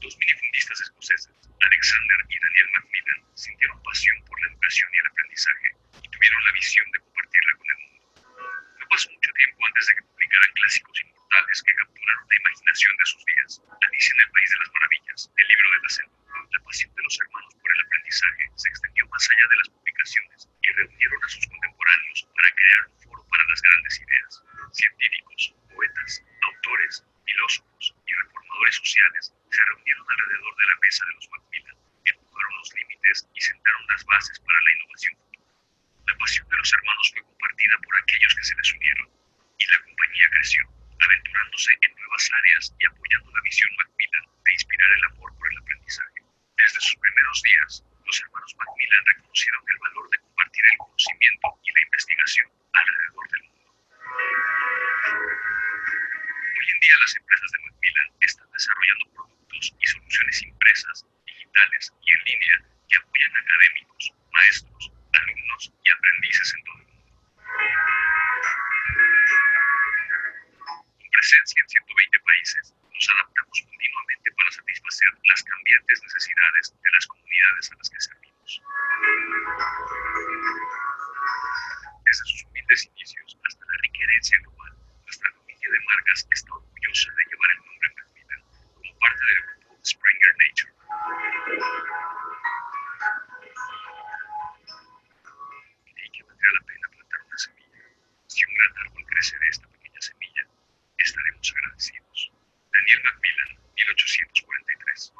Dos minifundistas escoceses, Alexander y Daniel Macmillan, sintieron pasión por la educación y el aprendizaje y tuvieron la visión de compartirla con el mundo. No pasó mucho tiempo antes de que publicaran clásicos inmortales que capturaron la imaginación de sus días. Alicia en el País de las Maravillas, El libro de la selva. La pasión de los hermanos por el aprendizaje se extendió más allá de las publicaciones y reunieron a sus contemporáneos para crear un foro para las grandes ideas. Científicos, poetas, autores, filósofos y reformadores sociales se reunieron alrededor de la mesa de los Macmillan, empujaron los límites y sentaron las bases para la innovación futura. La pasión de los hermanos fue compartida por aquellos que se les unieron, y la compañía creció, aventurándose en nuevas áreas y apoyando la visión Macmillan de inspirar el amor por el aprendizaje. Desde sus primeros días, los hermanos Macmillan reconocieron el valor de compartir el conocimiento y la investigación alrededor del mundo. Hoy en día las empresas de Macmillan están desarrollando productos y soluciones impresas, digitales y en línea que apoyan a académicos, maestros, alumnos y aprendices en todo el mundo. Con presencia en 120 países, nos adaptamos continuamente para satisfacer las cambiantes necesidades de las comunidades a las que servimos. Desde sus humildes inicios hasta la rica herencia global, nuestra familia de marcas está orgullosa de llevar el nombre Macmillan como parte del grupo Springer Nature. Creí que valdría la pena plantar una semilla. Si un gran árbol crece de esta pequeña semilla, estaremos agradecidos. Daniel Macmillan, 1843.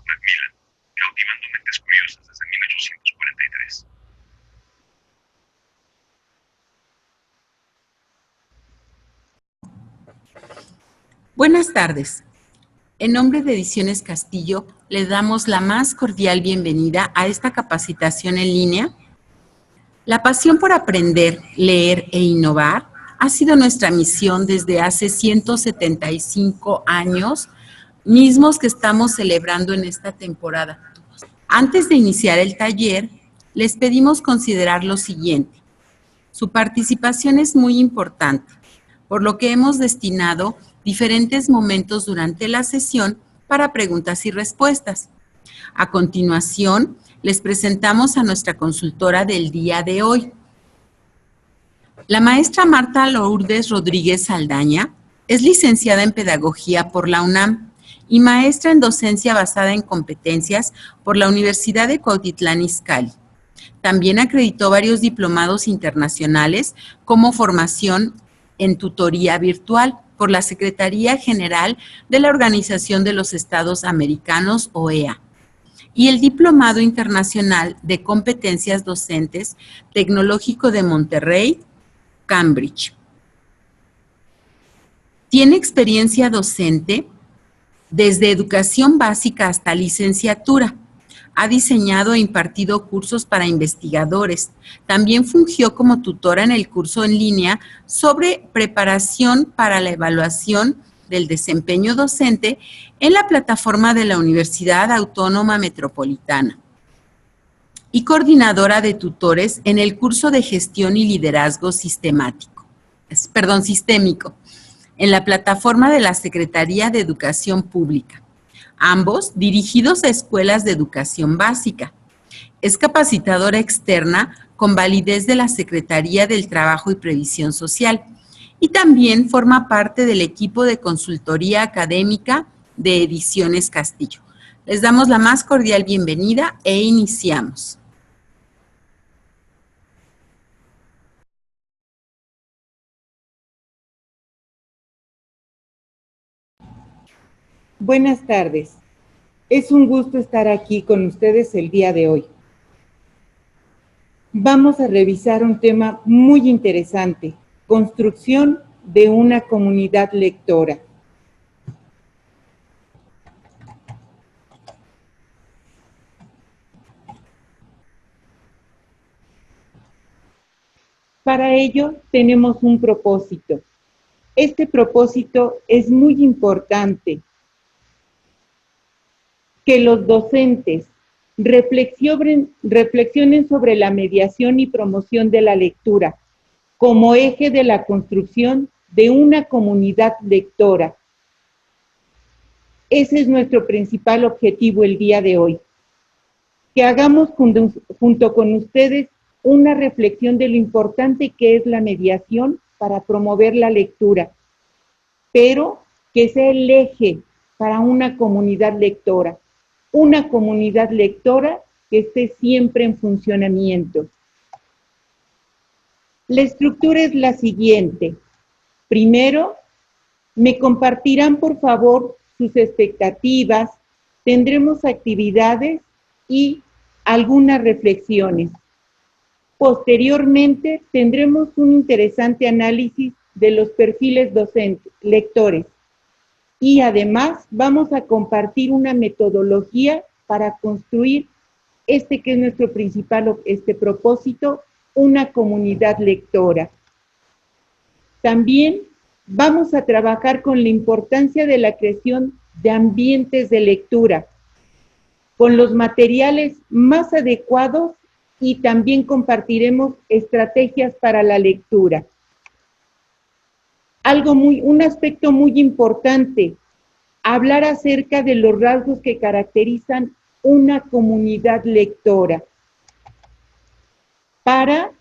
Macmillan, cautivando mentes curiosas desde 1843. Buenas tardes. En nombre de Ediciones Castillo, le damos la más cordial bienvenida a esta capacitación en línea. La pasión por aprender, leer e innovar ha sido nuestra misión desde hace 175 años, mismos que estamos celebrando en esta temporada. Antes de iniciar el taller, les pedimos considerar lo siguiente. Su participación es muy importante, por lo que hemos destinado diferentes momentos durante la sesión para preguntas y respuestas. A continuación, les presentamos a nuestra consultora del día de hoy. La maestra Marta Lourdes Rodríguez Saldaña es licenciada en Pedagogía por la UNAM y maestra en Docencia basada en competencias por la Universidad de Cuautitlán Izcalli. También acreditó varios diplomados internacionales como formación en tutoría virtual por la Secretaría General de la Organización de los Estados Americanos, OEA, y el Diplomado Internacional de Competencias Docentes Tecnológico de Monterrey, Cambridge. Tiene experiencia docente desde educación básica hasta licenciatura. Ha diseñado e impartido cursos para investigadores. También fungió como tutora en el curso en línea sobre preparación para la evaluación del desempeño docente en la plataforma de la Universidad Autónoma Metropolitana y coordinadora de tutores en el curso de Gestión y Liderazgo sistémico, en la plataforma de la Secretaría de Educación Pública, ambos dirigidos a escuelas de educación básica. Es capacitadora externa con validez de la Secretaría del Trabajo y Previsión Social y también forma parte del equipo de consultoría académica de Ediciones Castillo. Les damos la más cordial bienvenida e iniciamos. Buenas tardes. Es un gusto estar aquí con ustedes el día de hoy. Vamos a revisar un tema muy interesante, construcción de una comunidad lectora. Para ello tenemos un propósito. Este propósito es muy importante, que los docentes reflexionen sobre la mediación y promoción de la lectura como eje de la construcción de una comunidad lectora. Ese es nuestro principal objetivo el día de hoy. Que hagamos junto con ustedes una reflexión de lo importante que es la mediación para promover la lectura, pero que sea el eje para una comunidad lectora que esté siempre en funcionamiento. La estructura es la siguiente. Primero, me compartirán por favor sus expectativas, tendremos actividades y algunas reflexiones. Posteriormente, tendremos un interesante análisis de los perfiles docentes, lectores. Y además, vamos a compartir una metodología para construir que es nuestro principal propósito, una comunidad lectora. También vamos a trabajar con la importancia de la creación de ambientes de lectura, con los materiales más adecuados y también compartiremos estrategias para la lectura. Un aspecto muy importante, hablar acerca de los rasgos que caracterizan una comunidad lectora para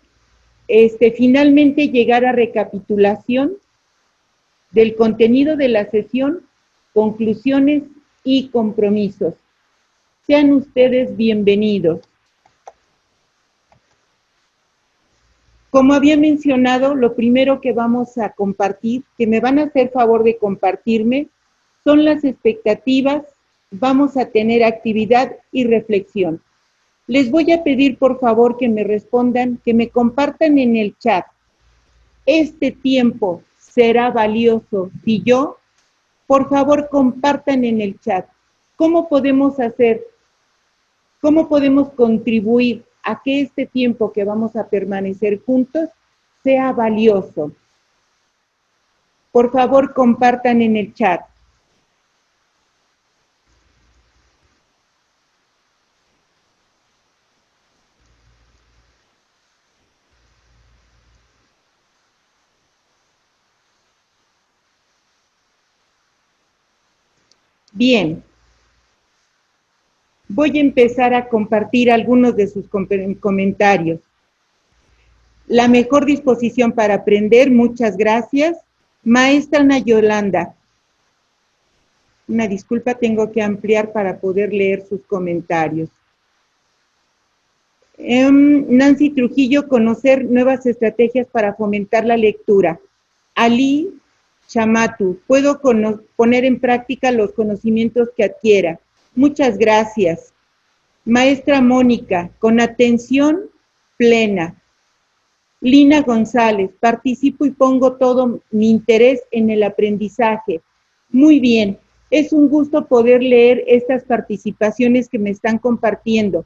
finalmente llegar a recapitulación del contenido de la sesión, conclusiones y compromisos. Sean ustedes bienvenidos. Como había mencionado, lo primero que vamos a compartir, que me van a hacer favor de compartirme, son las expectativas. Vamos a tener actividad y reflexión. Les voy a pedir por favor que me respondan, que me compartan en el chat. Este tiempo será valioso si yo, por favor compartan en el chat. ¿Cómo podemos hacer? ¿Cómo podemos contribuir a que este tiempo que vamos a permanecer juntos sea valioso? Por favor compartan en el chat. Bien, voy a empezar a compartir algunos de sus comentarios. La mejor disposición para aprender, muchas gracias. Maestra Ana Yolanda. Una disculpa, tengo que ampliar para poder leer sus comentarios. Nancy Trujillo, conocer nuevas estrategias para fomentar la lectura. Ali Chamatu, puedo poner en práctica los conocimientos que adquiera. Muchas gracias. Maestra Mónica, con atención plena. Lina González, participo y pongo todo mi interés en el aprendizaje. Muy bien, es un gusto poder leer estas participaciones que me están compartiendo.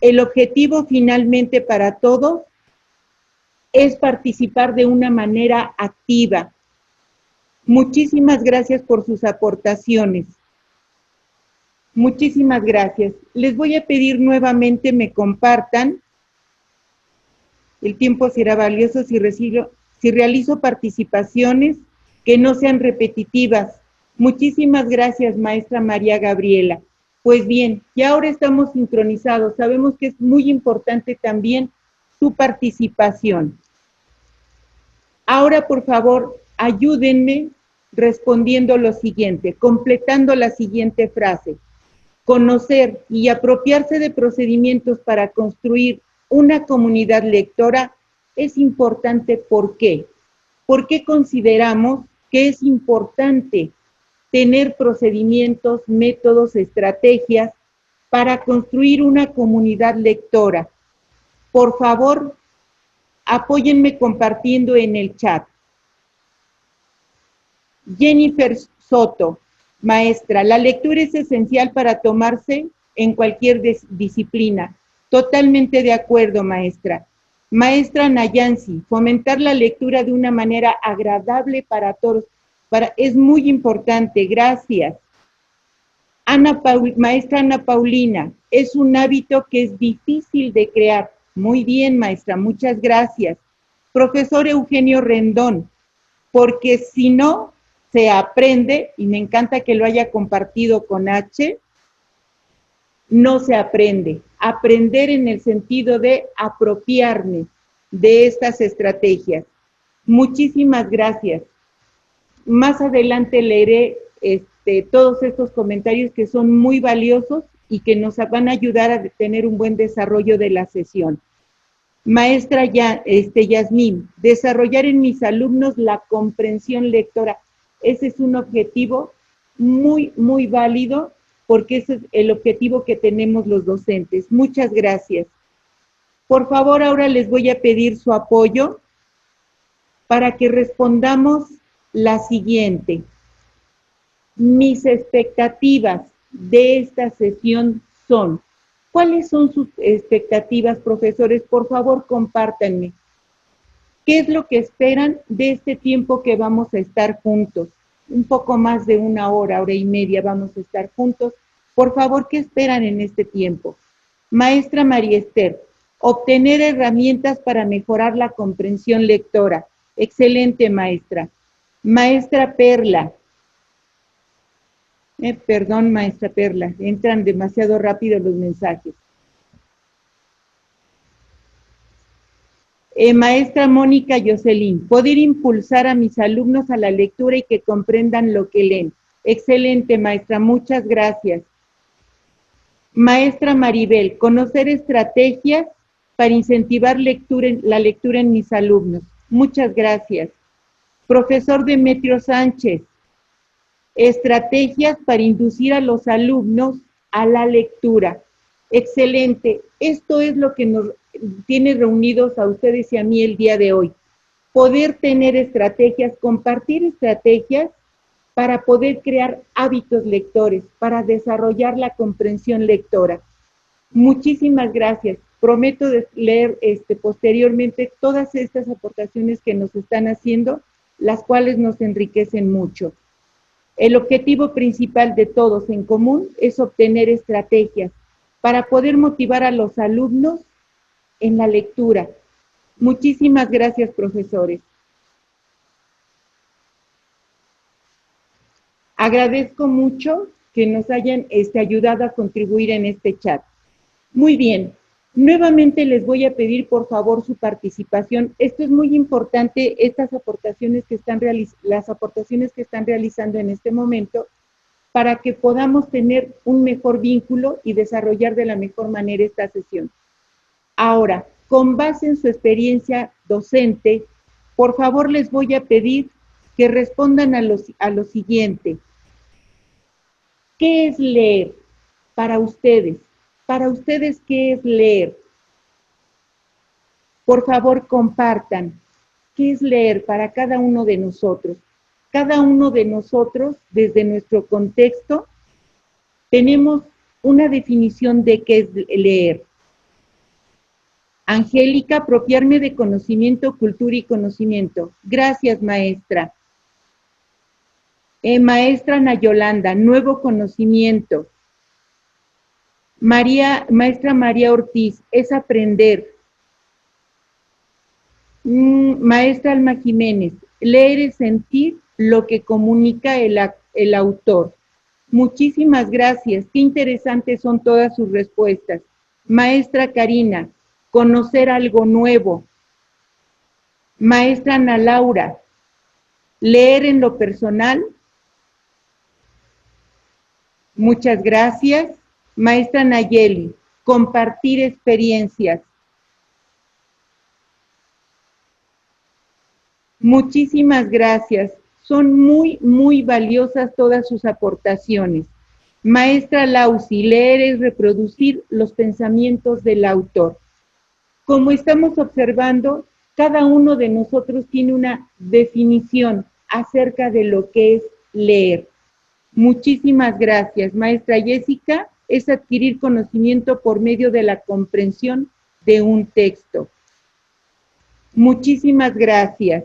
El objetivo finalmente para todos es participar de una manera activa. Muchísimas gracias por sus aportaciones. Muchísimas gracias. Les voy a pedir nuevamente me compartan. El tiempo será valioso si realizo participaciones que no sean repetitivas. Muchísimas gracias, maestra María Gabriela. Pues bien, ya ahora estamos sincronizados. Sabemos que es muy importante también su participación. Ahora, por favor, ayúdenme respondiendo lo siguiente, completando la siguiente frase. Conocer y apropiarse de procedimientos para construir una comunidad lectora es importante. ¿Por qué? ¿Por qué consideramos que es importante tener procedimientos, métodos, estrategias para construir una comunidad lectora? Por favor, apóyenme compartiendo en el chat. Jennifer Soto, maestra, la lectura es esencial para tomarse en cualquier disciplina. Totalmente de acuerdo, maestra. Maestra Nayansi, fomentar la lectura de una manera agradable para todos. Es muy importante, gracias. Maestra Ana Paulina, es un hábito que es difícil de crear. Muy bien, maestra, muchas gracias. Profesor Eugenio Rendón, porque si no, se aprende, y me encanta que lo haya compartido con H, no se aprende. Aprender en el sentido de apropiarme de estas estrategias. Muchísimas gracias. Más adelante leeré todos estos comentarios que son muy valiosos y que nos van a ayudar a tener un buen desarrollo de la sesión. Maestra Yasmín, desarrollar en mis alumnos la comprensión lectora. Ese es un objetivo muy, muy válido porque ese es el objetivo que tenemos los docentes. Muchas gracias. Por favor, ahora les voy a pedir su apoyo para que respondamos la siguiente. Mis expectativas de esta sesión son... ¿Cuáles son sus expectativas, profesores? Por favor, compártanme. ¿Qué es lo que esperan de este tiempo que vamos a estar juntos? Un poco más de una hora, hora y media vamos a estar juntos. Por favor, ¿qué esperan en este tiempo? Maestra María Esther, obtener herramientas para mejorar la comprensión lectora. Excelente, maestra. Maestra Perla. Perdón, maestra Perla, entran demasiado rápido los mensajes. Maestra Mónica Jocelyn, poder impulsar a mis alumnos a la lectura y que comprendan lo que leen. Excelente, maestra, muchas gracias. Maestra Maribel, conocer estrategias para incentivar la lectura en mis alumnos. Muchas gracias. Profesor Demetrio Sánchez, estrategias para inducir a los alumnos a la lectura. Excelente. Esto es lo que nos tiene reunidos a ustedes y a mí el día de hoy. Poder tener estrategias, compartir estrategias para poder crear hábitos lectores, para desarrollar la comprensión lectora. Muchísimas gracias. Prometo leer posteriormente todas estas aportaciones que nos están haciendo, las cuales nos enriquecen mucho. El objetivo principal de todos en común es obtener estrategias para poder motivar a los alumnos en la lectura. Muchísimas gracias, profesores. Agradezco mucho que nos hayan ayudado a contribuir en este chat. Muy bien. Nuevamente les voy a pedir, por favor, su participación. Esto es muy importante, las aportaciones que están realizando en este momento, para que podamos tener un mejor vínculo y desarrollar de la mejor manera esta sesión. Ahora, con base en su experiencia docente, por favor les voy a pedir que respondan a lo siguiente. ¿Qué es leer para ustedes? Para ustedes, ¿qué es leer? Por favor, compartan. ¿Qué es leer para cada uno de nosotros? Cada uno de nosotros, desde nuestro contexto, tenemos una definición de qué es leer. Angélica, apropiarme de conocimiento, cultura y conocimiento. Gracias, maestra. Maestra Nayolanda, nuevo conocimiento. Maestra María Ortiz, es aprender. Maestra Alma Jiménez, leer es sentir lo que comunica el autor. Muchísimas gracias, qué interesantes son todas sus respuestas. Maestra Karina, conocer algo nuevo. Maestra Ana Laura, leer en lo personal. Muchas gracias. Maestra Nayeli, compartir experiencias. Muchísimas gracias. Son muy, muy valiosas todas sus aportaciones. Maestra Lausi, leer es reproducir los pensamientos del autor. Como estamos observando, cada uno de nosotros tiene una definición acerca de lo que es leer. Muchísimas gracias. Maestra Jessica, es adquirir conocimiento por medio de la comprensión de un texto. Muchísimas gracias.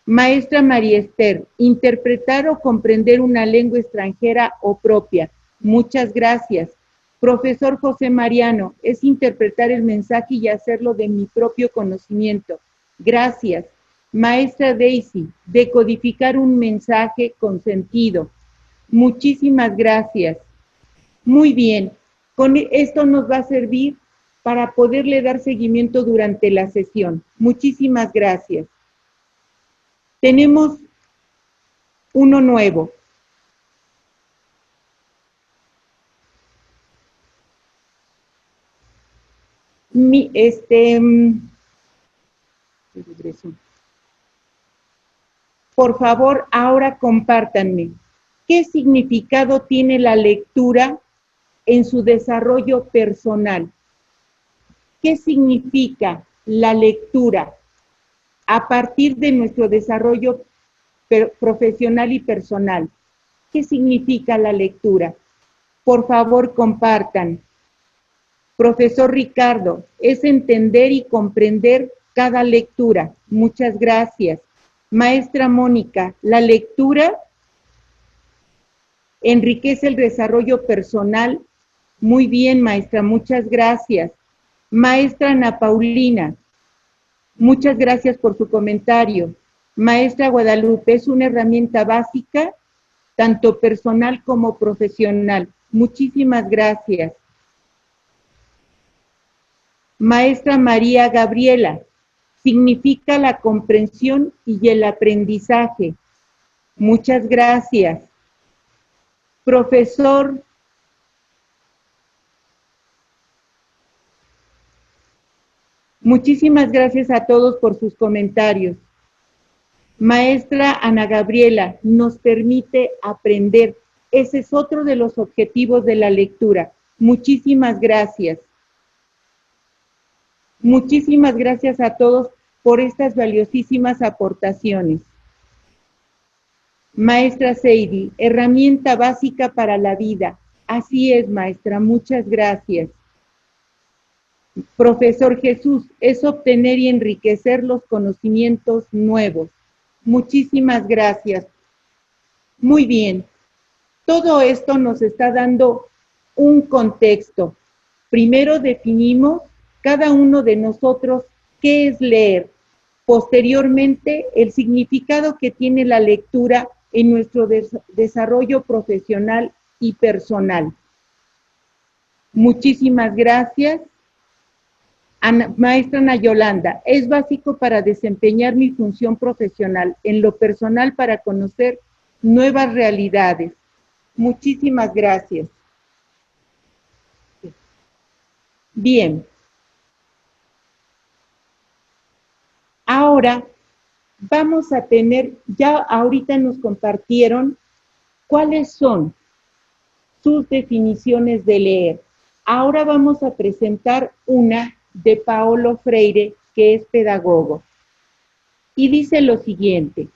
Maestra María Esther, interpretar o comprender una lengua extranjera o propia. Muchas gracias. Profesor José Mariano, es interpretar el mensaje y hacerlo de mi propio conocimiento. Gracias. Maestra Daisy, decodificar un mensaje con sentido. Muchísimas gracias. Muy bien, con esto nos va a servir para poderle dar seguimiento durante la sesión. Muchísimas gracias. Tenemos uno nuevo. Por favor, ahora compártanme. ¿Qué significado tiene la lectura en su desarrollo personal? ¿Qué significa la lectura a partir de nuestro desarrollo profesional y personal? ¿Qué significa la lectura? Por favor, compartan. Profesor Ricardo, es entender y comprender cada lectura. Muchas gracias. Maestra Mónica, la lectura enriquece el desarrollo personal. Muy bien, maestra, muchas gracias. Maestra Ana Paulina, muchas gracias por su comentario. Maestra Guadalupe, es una herramienta básica, tanto personal como profesional. Muchísimas gracias. Maestra María Gabriela, significa la comprensión y el aprendizaje. Muchas gracias. Profesor muchísimas gracias a todos por sus comentarios. Maestra Ana Gabriela, nos permite aprender. Ese es otro de los objetivos de la lectura. Muchísimas gracias. Muchísimas gracias a todos por estas valiosísimas aportaciones. Maestra Seidi, herramienta básica para la vida. Así es, maestra, muchas gracias. Profesor Jesús, es obtener y enriquecer los conocimientos nuevos. Muchísimas gracias. Muy bien. Todo esto nos está dando un contexto. Primero definimos cada uno de nosotros qué es leer. Posteriormente, el significado que tiene la lectura en nuestro desarrollo profesional y personal. Muchísimas gracias. Maestra Ana Yolanda, es básico para desempeñar mi función profesional, en lo personal para conocer nuevas realidades. Muchísimas gracias. Bien. Ahora vamos a tener, ya ahorita nos compartieron cuáles son sus definiciones de leer. Ahora vamos a presentar una de Paulo Freire, que es pedagogo. Y dice lo siguiente: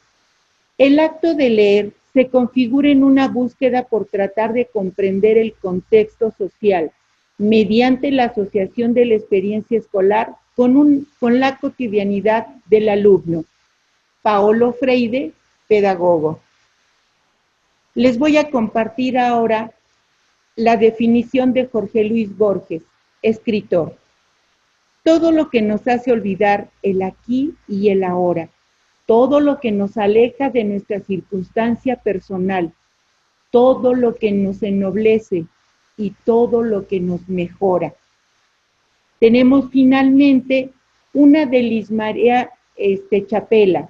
el acto de leer se configura en una búsqueda por tratar de comprender el contexto social mediante la asociación de la experiencia escolar con la cotidianidad del alumno. Paulo Freire, pedagogo. Les voy a compartir ahora la definición de Jorge Luis Borges, escritor. Todo lo que nos hace olvidar el aquí y el ahora, todo lo que nos aleja de nuestra circunstancia personal, todo lo que nos ennoblece y todo lo que nos mejora. Tenemos finalmente una de Luz María Chapela.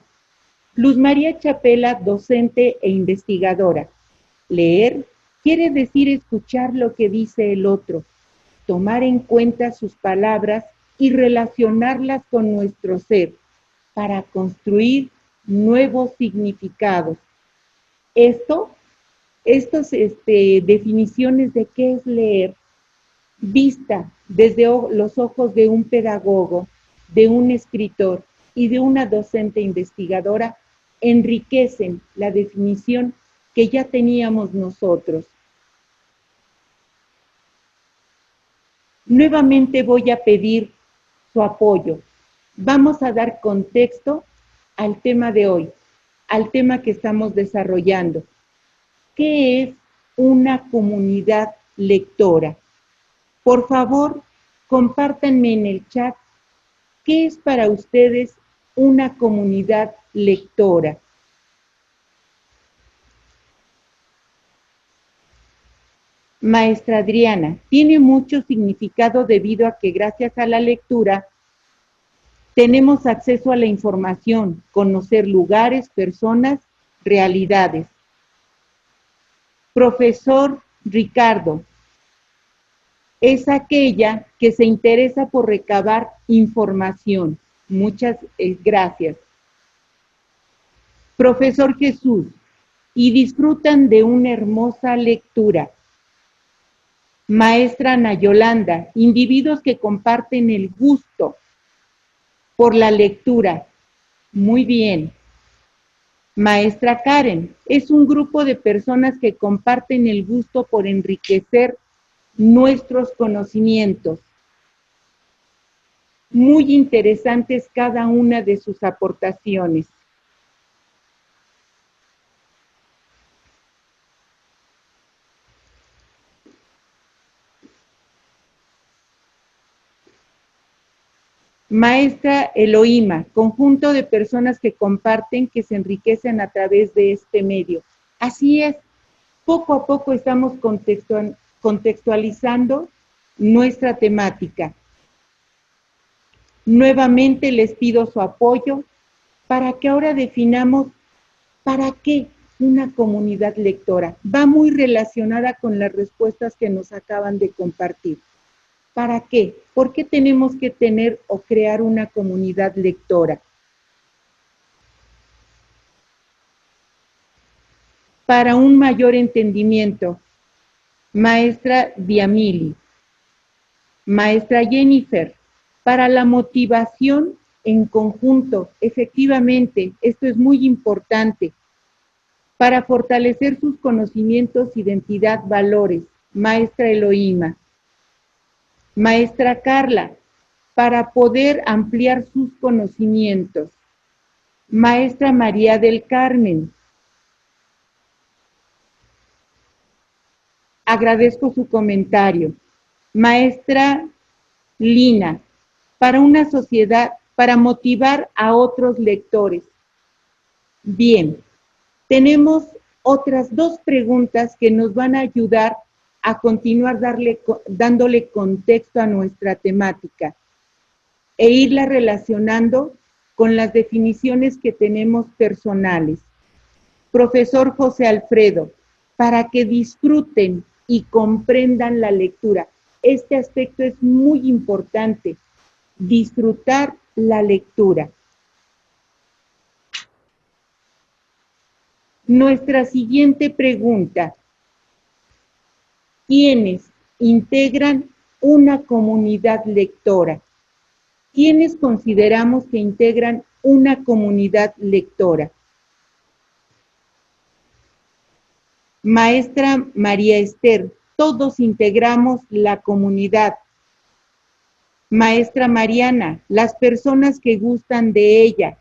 Luz María Chapela, docente e investigadora. Leer quiere decir escuchar lo que dice el otro, tomar en cuenta sus palabras y relacionarlas con nuestro ser para construir nuevos significados. Estas definiciones de qué es leer, vista desde los ojos de un pedagogo, de un escritor y de una docente investigadora, enriquecen la definición que ya teníamos nosotros. Nuevamente voy a pedir su apoyo. Vamos a dar contexto al tema de hoy, al tema que estamos desarrollando. ¿Qué es una comunidad lectora? Por favor, compártanme en el chat qué es para ustedes una comunidad lectora? Maestra Adriana, tiene mucho significado debido a que gracias a la lectura tenemos acceso a la información, conocer lugares, personas, realidades. Profesor Ricardo, es aquella que se interesa por recabar información. Muchas gracias. Profesor Jesús, y disfrutan de una hermosa lectura. Maestra Ana Yolanda, individuos que comparten el gusto por la lectura. Muy bien. Maestra Karen, es un grupo de personas que comparten el gusto por enriquecer nuestros conocimientos. Muy interesantes cada una de sus aportaciones. Maestra Eloíma, conjunto de personas que comparten, que se enriquecen a través de este medio. Así es, poco a poco estamos contextualizando nuestra temática. Nuevamente les pido su apoyo para que ahora definamos para qué una comunidad lectora. Va muy relacionada con las respuestas que nos acaban de compartir. ¿Para qué? ¿Por qué tenemos que tener o crear una comunidad lectora? Para un mayor entendimiento. Maestra Diamili. Maestra Jennifer, para la motivación en conjunto, efectivamente, esto es muy importante. Para fortalecer sus conocimientos, identidad, valores. Maestra Eloíma. Maestra Carla, para poder ampliar sus conocimientos. Maestra María del Carmen. Agradezco su comentario. Maestra Lina, para una sociedad, para motivar a otros lectores. Bien, tenemos otras dos preguntas que nos van a ayudar a continuar dándole contexto a nuestra temática e irla relacionando con las definiciones que tenemos personales. Profesor José Alfredo, para que disfruten y comprendan la lectura. Este aspecto es muy importante, disfrutar la lectura. Nuestra siguiente pregunta. ¿Quiénes integran una comunidad lectora? ¿Quiénes consideramos que integran una comunidad lectora? Maestra María Esther, todos integramos la comunidad. Maestra Mariana, las personas que gustan de ella.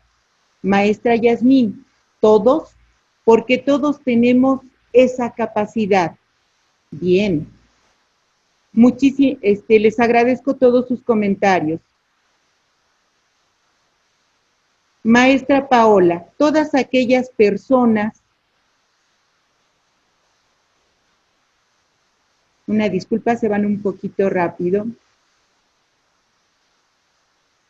Maestra Yasmín, todos, porque todos tenemos esa capacidad. Bien. Les agradezco todos sus comentarios. Maestra Paola, todas aquellas personas, una disculpa, se van un poquito rápido.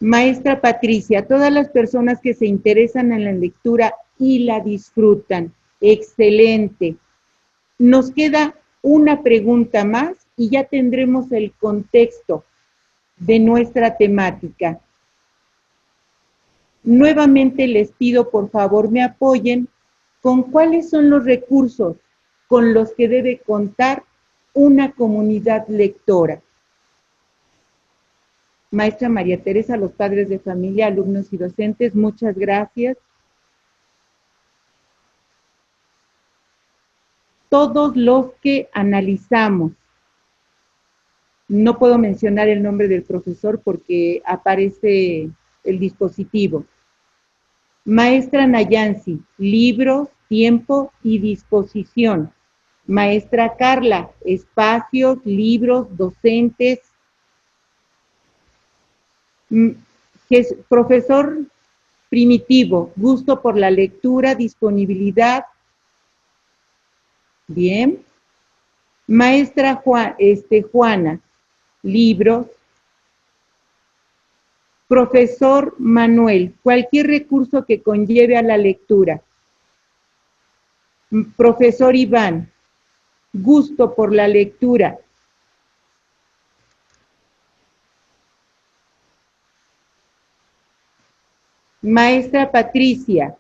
Maestra Patricia, todas las personas que se interesan en la lectura y la disfrutan. Excelente. Nos queda una pregunta más y ya tendremos el contexto de nuestra temática. Nuevamente les pido, por favor, me apoyen con cuáles son los recursos con los que debe contar una comunidad lectora. Maestra María Teresa, los padres de familia, alumnos y docentes, muchas gracias. Todos los que analizamos, no puedo mencionar el nombre del profesor porque aparece el dispositivo. Maestra Nayansi, libros, tiempo y disposición. Maestra Carla, espacios, libros, docentes. Profesor Primitivo, gusto por la lectura, disponibilidad. Bien. Maestra Juana, libros. Profesor Manuel, cualquier recurso que conlleve a la lectura. Profesor Iván, gusto por la lectura. Maestra Patricia.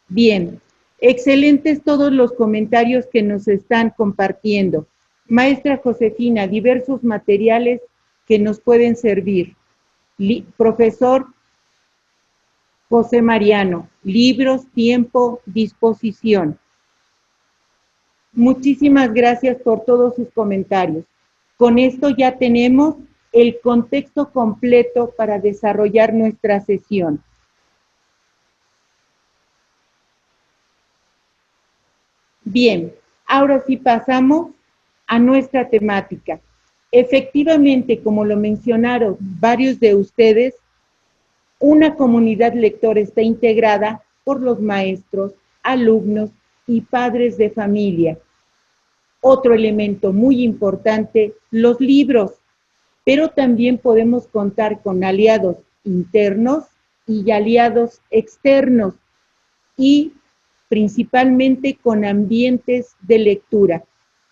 Bien, excelentes todos los comentarios que nos están compartiendo. Maestra Josefina, diversos materiales que nos pueden servir. Profesor José Mariano, libros, tiempo, disposición. Muchísimas gracias por todos sus comentarios. Con esto ya tenemos el contexto completo para desarrollar nuestra sesión. Bien, ahora sí pasamos a nuestra temática. Efectivamente, como lo mencionaron varios de ustedes, una comunidad lectora está integrada por los maestros, alumnos y padres de familia. Otro elemento muy importante, los libros, pero también podemos contar con aliados internos y aliados externos y principalmente con ambientes de lectura.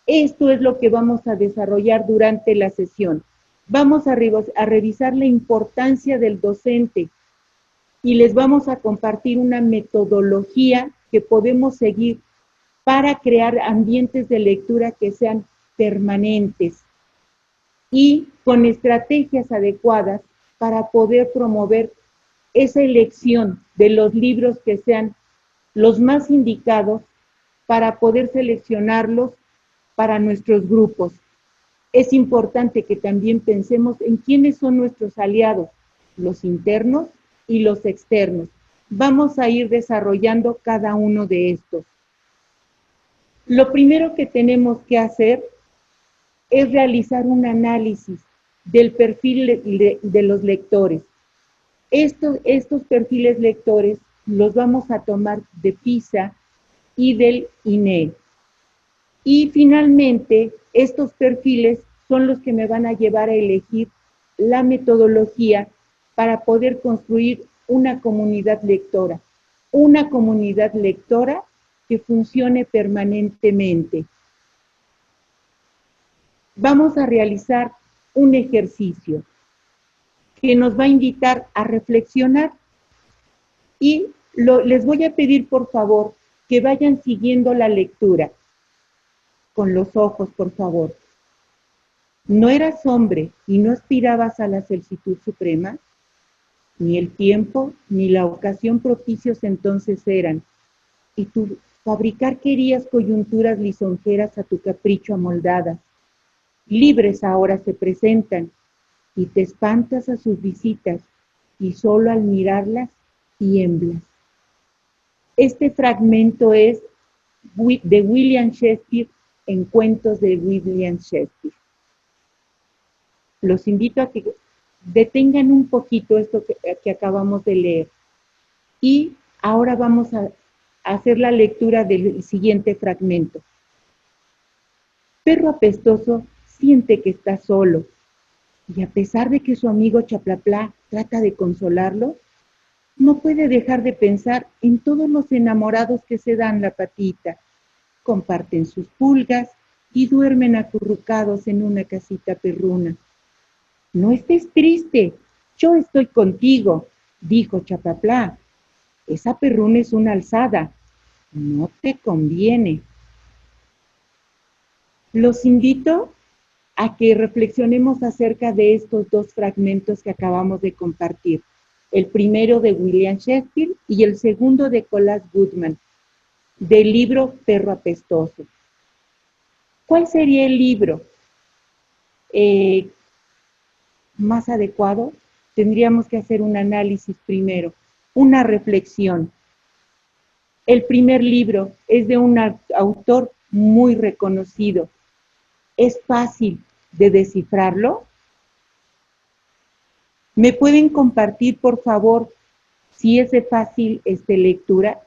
Esto es lo que vamos a desarrollar durante la sesión. Vamos a revisar la importancia del docente y les vamos a compartir una metodología que podemos seguir para crear ambientes de lectura que sean permanentes y con estrategias adecuadas para poder promover esa elección de los libros que sean los más indicados para poder seleccionarlos para nuestros grupos. Es importante que también pensemos en quiénes son nuestros aliados, los internos y los externos. Vamos a ir desarrollando cada uno de estos. Lo primero que tenemos que hacer es realizar un análisis del perfil de los lectores. Estos perfiles lectores los vamos a tomar de PISA y del INEE. Y finalmente, estos perfiles son los que me van a llevar a elegir la metodología para poder construir una comunidad lectora que funcione permanentemente. Vamos a realizar un ejercicio que nos va a invitar a reflexionar y les voy a pedir por favor que vayan siguiendo la lectura. Con los ojos, por favor. ¿No eras hombre y no aspirabas a la celsitud suprema? Ni el tiempo ni la ocasión propicios entonces eran, y tú fabricar querías coyunturas lisonjeras a tu capricho amoldadas. Libres ahora se presentan, y te espantas a sus visitas, y solo al mirarlas tiemblas. Este fragmento es de William Shakespeare, en Cuentos de William Shakespeare. Los invito a que detengan un poquito esto que acabamos de leer. Y ahora vamos a hacer la lectura del siguiente fragmento. Perro apestoso siente que está solo, y a pesar de que su amigo Chaplaplá trata de consolarlo, no puede dejar de pensar en todos los enamorados que se dan la patita, comparten sus pulgas y duermen acurrucados en una casita perruna. No estés triste, yo estoy contigo, dijo Chaplaplá. Esa perruna es una alzada, no te conviene. Los invito a que reflexionemos acerca de estos dos fragmentos que acabamos de compartir. El primero de William Shakespeare y el segundo de Colette Woodman, del libro Perro apestoso. ¿Cuál sería el libro más adecuado? Tendríamos que hacer un análisis primero, una reflexión. El primer libro es de un autor muy reconocido. ¿Es fácil de descifrarlo? ¿Me pueden compartir, por favor, si es de fácil lectura?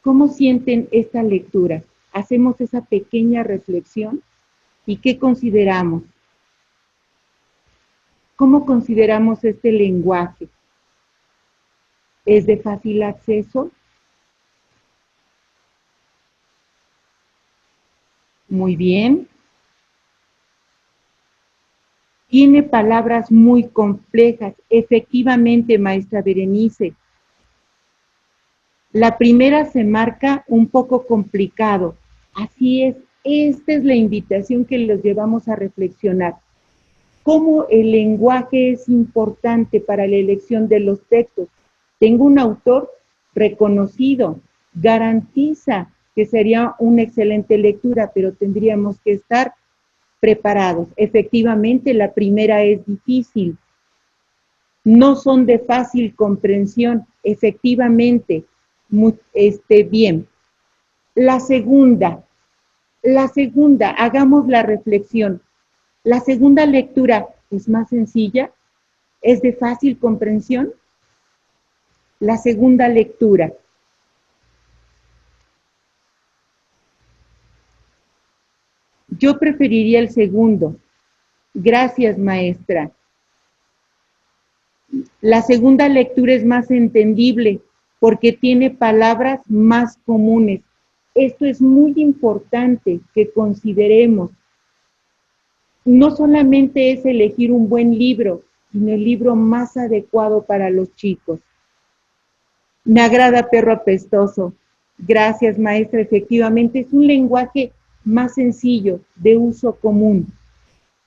¿Cómo sienten esta lectura? Hacemos esa pequeña reflexión y ¿qué consideramos? ¿Cómo consideramos este lenguaje? ¿Es de fácil acceso? Muy bien. Tiene palabras muy complejas. Efectivamente, maestra Berenice. La primera se marca un poco complicado. Así es, esta es la invitación que los llevamos a reflexionar. ¿Cómo el lenguaje es importante para la elección de los textos? Tengo un autor reconocido, garantiza que sería una excelente lectura, pero tendríamos que estar preparados. Efectivamente, la primera es difícil. No son de fácil comprensión, efectivamente. Bien. La segunda, hagamos la reflexión. La segunda lectura es más sencilla, es de fácil comprensión. La segunda lectura. Yo preferiría el segundo. Gracias, maestra. La segunda lectura es más entendible porque tiene palabras más comunes. Esto es muy importante que consideremos. No solamente es elegir un buen libro, sino el libro más adecuado para los chicos. Me agrada Perro Apestoso. Gracias, maestra. Efectivamente, es un lenguaje más sencillo, de uso común.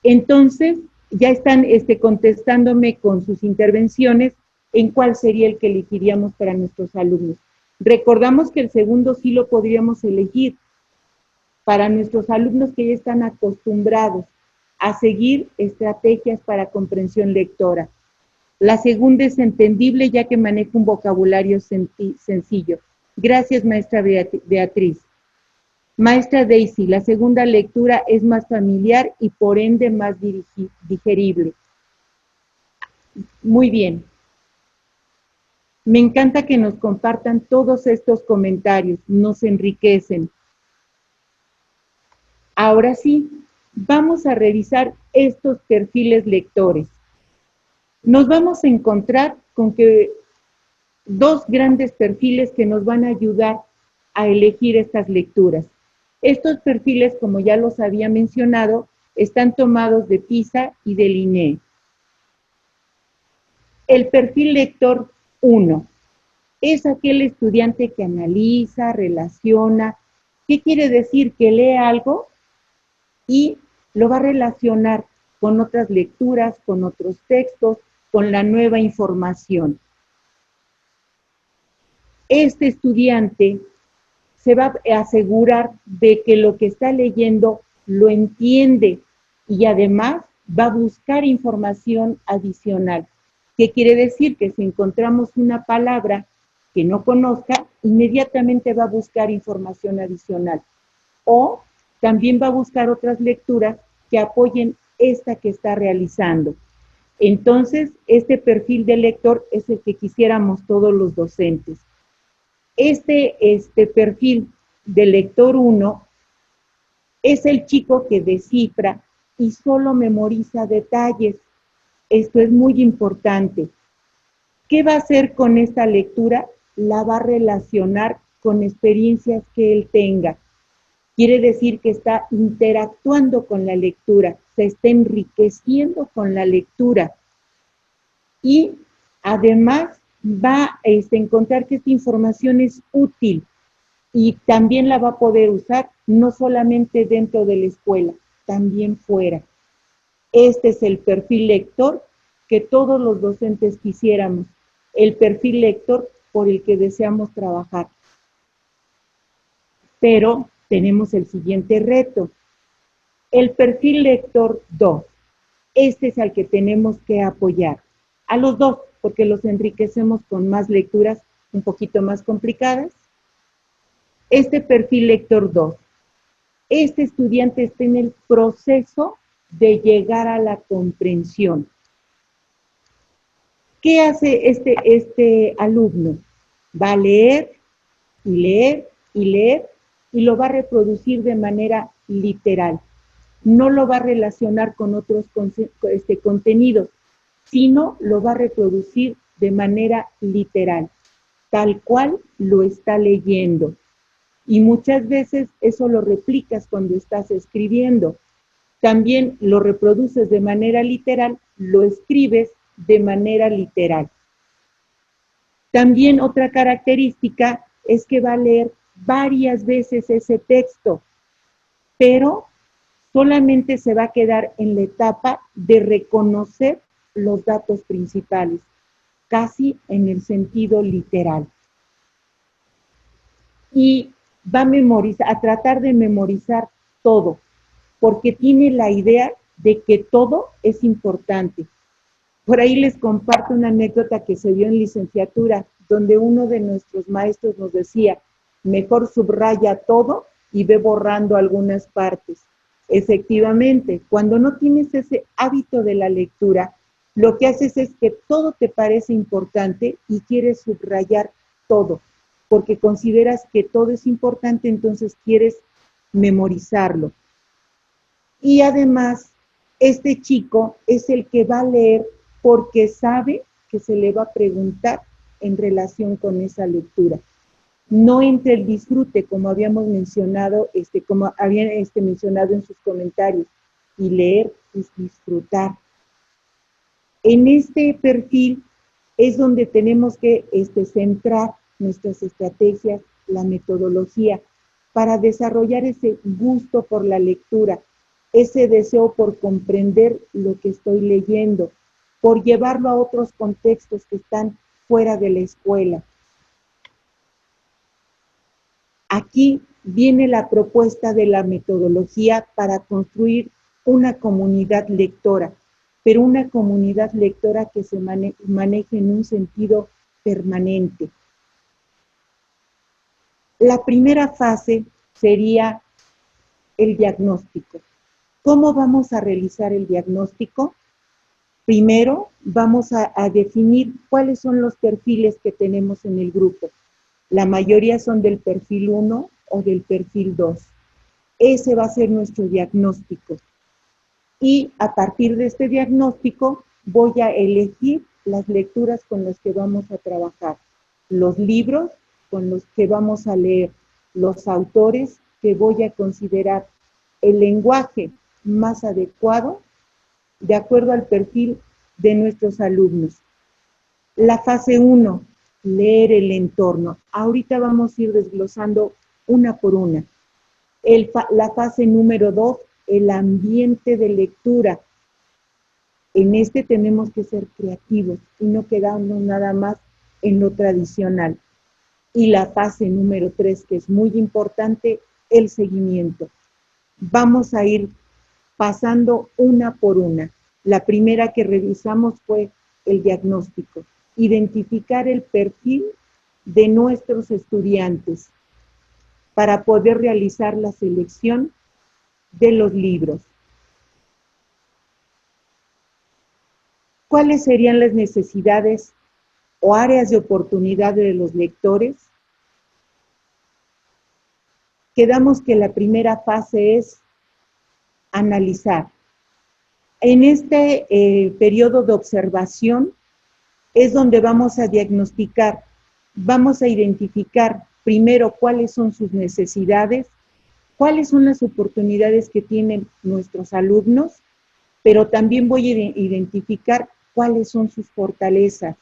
Entonces, ya están contestándome con sus intervenciones en cuál sería el que elegiríamos para nuestros alumnos. Recordamos que el segundo sí lo podríamos elegir para nuestros alumnos que ya están acostumbrados a seguir estrategias para comprensión lectora. La segunda es entendible ya que maneja un vocabulario sencillo. Gracias, maestra Beatriz. Maestra Daisy, la segunda lectura es más familiar y por ende más digerible. Muy bien. Me encanta que nos compartan todos estos comentarios, nos enriquecen. Ahora sí, vamos a revisar estos perfiles lectores. Nos vamos a encontrar con que dos grandes perfiles que nos van a ayudar a elegir estas lecturas. Estos perfiles, como ya los había mencionado, están tomados de PISA y del INEE. El perfil lector 1 es aquel estudiante que analiza, relaciona. ¿Qué quiere decir? Que lee algo y lo va a relacionar con otras lecturas, con otros textos, con la nueva información. Este estudiante se va a asegurar de que lo que está leyendo lo entiende y además va a buscar información adicional. ¿Qué quiere decir? Que si encontramos una palabra que no conozca, inmediatamente va a buscar información adicional. O también va a buscar otras lecturas que apoyen esta que está realizando. Entonces, este perfil de lector es el que quisiéramos todos los docentes. Este perfil de lector 1 es el chico que descifra y solo memoriza detalles. Esto es muy importante. ¿Qué va a hacer con esta lectura? La va a relacionar con experiencias que él tenga. Quiere decir que está interactuando con la lectura, se está enriqueciendo con la lectura. Y además va a encontrar que esta información es útil y también la va a poder usar no solamente dentro de la escuela, también fuera. Este es el perfil lector que todos los docentes quisiéramos, el perfil lector por el que deseamos trabajar. Pero tenemos el siguiente reto, el perfil lector 2. Este es al que tenemos que apoyar. A los dos, porque los enriquecemos con más lecturas un poquito más complicadas. Este perfil lector 2 este estudiante está en el proceso de llegar a la comprensión. ¿Qué hace este alumno? Va a leer y leer y leer y lo va a reproducir de manera literal. No lo va a relacionar con otros contenidos, sino lo va a reproducir de manera literal, tal cual lo está leyendo. Y muchas veces eso lo replicas cuando estás escribiendo. También lo reproduces de manera literal, lo escribes de manera literal. También otra característica es que va a leer varias veces ese texto, pero solamente se va a quedar en la etapa de reconocer los datos principales, casi en el sentido literal. Y va a tratar de memorizar todo, porque tiene la idea de que todo es importante. Por ahí les comparto una anécdota que se dio en licenciatura, donde uno de nuestros maestros nos decía, mejor subraya todo y ve borrando algunas partes. Efectivamente, cuando no tienes ese hábito de la lectura, lo que haces es que todo te parece importante y quieres subrayar todo, porque consideras que todo es importante, entonces quieres memorizarlo. Y además, este chico es el que va a leer porque sabe que se le va a preguntar en relación con esa lectura. No entre el disfrute, como habíamos mencionado, como habían mencionado en sus comentarios, y leer es disfrutar. En este perfil es donde tenemos que centrar nuestras estrategias, la metodología, para desarrollar ese gusto por la lectura, ese deseo por comprender lo que estoy leyendo, por llevarlo a otros contextos que están fuera de la escuela. Aquí viene la propuesta de la metodología para construir una comunidad lectora, pero una comunidad lectora que se maneje en un sentido permanente. La primera fase sería el diagnóstico. ¿Cómo vamos a realizar el diagnóstico? Primero, vamos a definir cuáles son los perfiles que tenemos en el grupo. La mayoría son del perfil 1 o del perfil 2. Ese va a ser nuestro diagnóstico. Y a partir de este diagnóstico voy a elegir las lecturas con las que vamos a trabajar, los libros con los que vamos a leer, los autores que voy a considerar, el lenguaje más adecuado de acuerdo al perfil de nuestros alumnos. La fase 1, leer el entorno. Ahorita vamos a ir desglosando una por una. La fase número 2, el ambiente de lectura. En este tenemos que ser creativos y no quedarnos nada más en lo tradicional. Y la fase número 3, que es muy importante, el seguimiento. Vamos a ir pasando una por una. La primera que revisamos fue el diagnóstico, identificar el perfil de nuestros estudiantes para poder realizar la selección de los libros. ¿Cuáles serían las necesidades o áreas de oportunidad de los lectores? Quedamos que la primera fase es analizar. En este periodo de observación es donde vamos a diagnosticar, vamos a identificar primero cuáles son sus necesidades, cuáles son las oportunidades que tienen nuestros alumnos, pero también voy a identificar cuáles son sus fortalezas.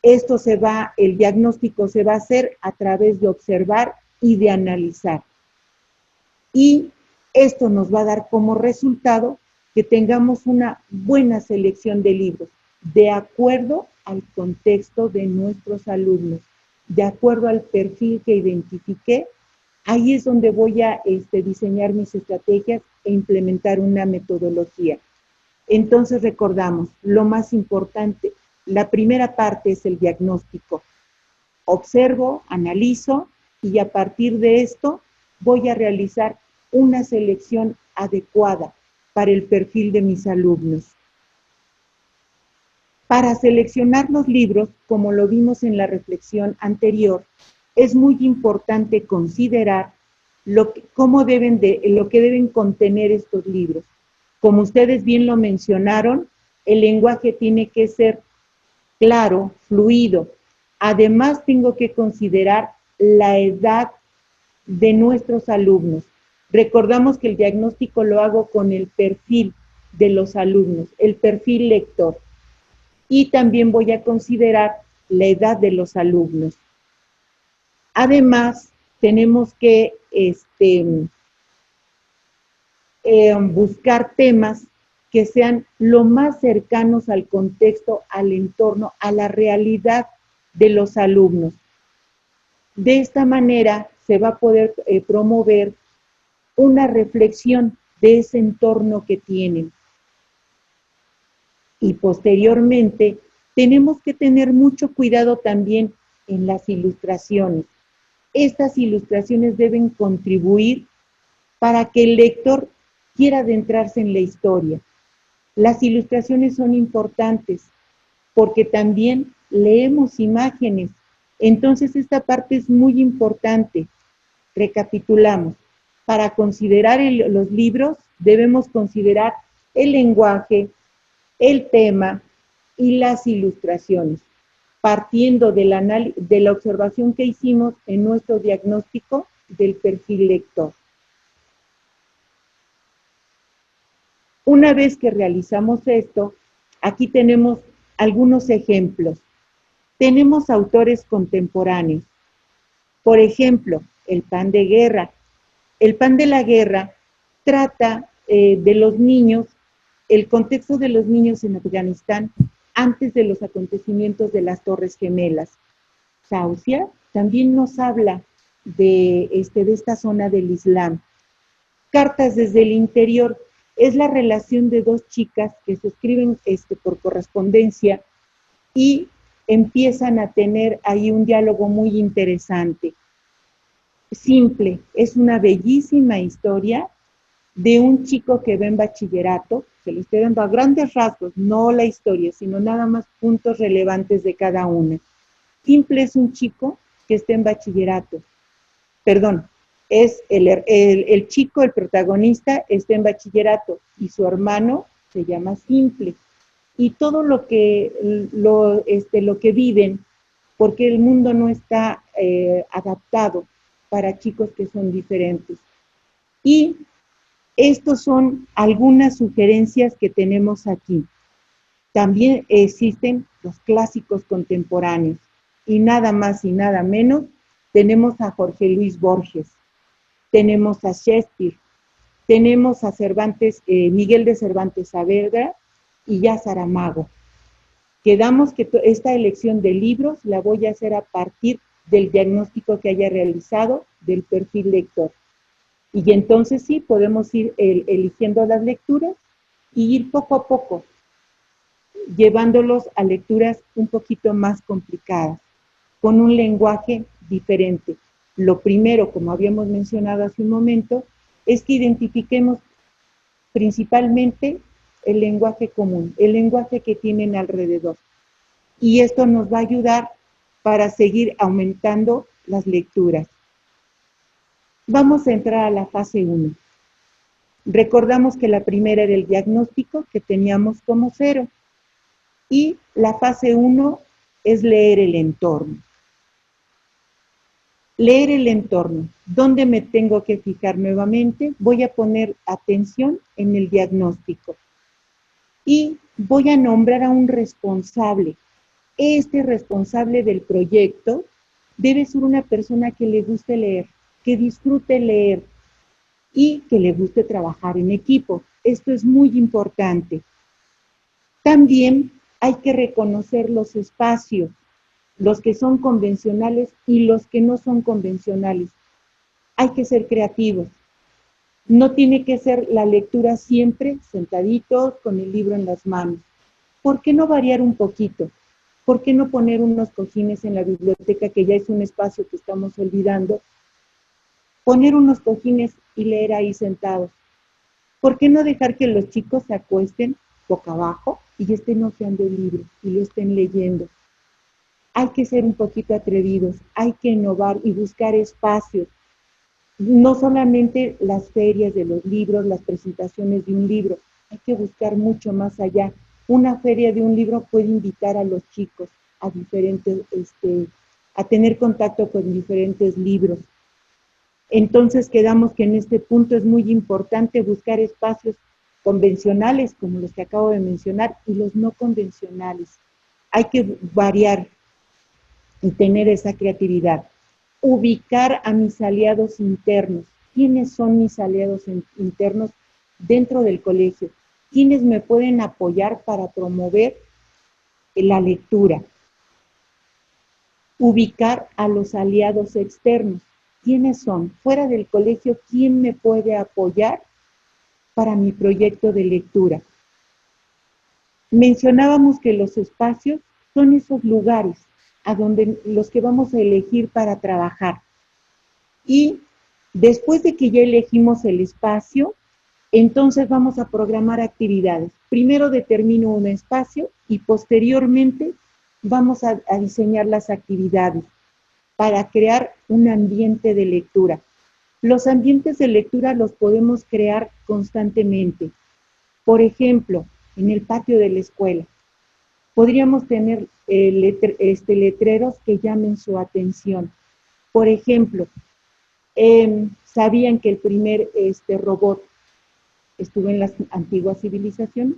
El diagnóstico se va a hacer a través de observar y de analizar. Y esto nos va a dar como resultado que tengamos una buena selección de libros, de acuerdo al contexto de nuestros alumnos, de acuerdo al perfil que identifiqué. Ahí es donde voy a diseñar mis estrategias e implementar una metodología. Entonces recordamos, lo más importante, la primera parte es el diagnóstico. Observo, analizo y a partir de esto voy a realizar una selección adecuada para el perfil de mis alumnos. Para seleccionar los libros, como lo vimos en la reflexión anterior, es muy importante considerar lo que deben contener estos libros. Como ustedes bien lo mencionaron, el lenguaje tiene que ser claro, fluido. Además, tengo que considerar la edad de nuestros alumnos. Recordamos que el diagnóstico lo hago con el perfil de los alumnos, el perfil lector. Y también voy a considerar la edad de los alumnos. Además, tenemos que buscar temas que sean lo más cercanos al contexto, al entorno, a la realidad de los alumnos. De esta manera se va a poder promover una reflexión de ese entorno que tienen. Y posteriormente, tenemos que tener mucho cuidado también en las ilustraciones. Estas ilustraciones deben contribuir para que el lector quiera adentrarse en la historia. Las ilustraciones son importantes porque también leemos imágenes. Entonces, esta parte es muy importante. Recapitulamos. Para considerar los libros, debemos considerar el lenguaje, el tema y las ilustraciones, partiendo de la observación que hicimos en nuestro diagnóstico del perfil lector. Una vez que realizamos esto, aquí tenemos algunos ejemplos. Tenemos autores contemporáneos. Por ejemplo, El pan de guerra. El pan de la guerra trata de los niños, el contexto de los niños en Afganistán antes de los acontecimientos de las Torres Gemelas. Saucia también nos habla de esta zona del Islam. Cartas desde el interior es la relación de dos chicas que se escriben por correspondencia y empiezan a tener ahí un diálogo muy interesante. Simple, es una bellísima historia de un chico que va en bachillerato, se lo estoy dando a grandes rasgos, no la historia, sino nada más puntos relevantes de cada una. Simple es un chico que está en bachillerato, perdón, es el chico, el protagonista, está en bachillerato y su hermano se llama Simple. Y todo lo que viven, porque el mundo no está adaptado para chicos que son diferentes. Y estos son algunas sugerencias que tenemos aquí. También existen los clásicos contemporáneos. Y nada más y nada menos, tenemos a Jorge Luis Borges, tenemos a Shakespeare, tenemos a Miguel de Cervantes Saavedra y ya Saramago. Quedamos que esta elección de libros la voy a hacer a partir del diagnóstico que haya realizado del perfil lector. Y entonces sí, podemos ir eligiendo las lecturas y ir poco a poco llevándolos a lecturas un poquito más complicadas, con un lenguaje diferente. Lo primero, como habíamos mencionado hace un momento, es que identifiquemos principalmente el lenguaje común, el lenguaje que tienen alrededor. Y esto nos va a ayudar para seguir aumentando las lecturas. Vamos a entrar a la fase 1. Recordamos que la primera era el diagnóstico, que teníamos como 0. Y la fase 1 es leer el entorno. Leer el entorno. ¿Dónde me tengo que fijar nuevamente? Voy a poner atención en el diagnóstico. Y voy a nombrar a un responsable. Este responsable del proyecto debe ser una persona que le guste leer, que disfrute leer y que le guste trabajar en equipo. Esto es muy importante. También hay que reconocer los espacios, los que son convencionales y los que no son convencionales. Hay que ser creativos. No tiene que ser la lectura siempre sentaditos con el libro en las manos. ¿Por qué no variar un poquito? ¿Por qué no poner unos cojines en la biblioteca, que ya es un espacio que estamos olvidando? poner unos cojines y leer ahí sentados. ¿Por qué no dejar que los chicos se acuesten boca abajo y estén hojeando el libro y lo estén leyendo? Hay que ser un poquito atrevidos, hay que innovar y buscar espacios. No solamente las ferias de los libros, las presentaciones de un libro, hay que buscar mucho más allá. Una feria de un libro puede invitar a los chicos a a tener contacto con diferentes libros. Entonces quedamos que en este punto es muy importante buscar espacios convencionales, como los que acabo de mencionar, y los no convencionales. Hay que variar y tener esa creatividad. Ubicar a mis aliados internos. ¿Quiénes son mis aliados internos dentro del colegio? ¿Quiénes me pueden apoyar para promover la lectura? Ubicar a los aliados externos. ¿Quiénes son? Fuera del colegio, ¿quién me puede apoyar para mi proyecto de lectura? Mencionábamos que los espacios son esos lugares a donde los que vamos a elegir para trabajar. Y después de que ya elegimos el espacio, entonces vamos a programar actividades. Primero determino un espacio y posteriormente vamos a diseñar las actividades para crear un ambiente de lectura. Los ambientes de lectura los podemos crear constantemente. Por ejemplo, en el patio de la escuela. Podríamos tener letreros que llamen su atención. Por ejemplo, ¿sabían que el primer robot estuvo en las antiguas civilizaciones?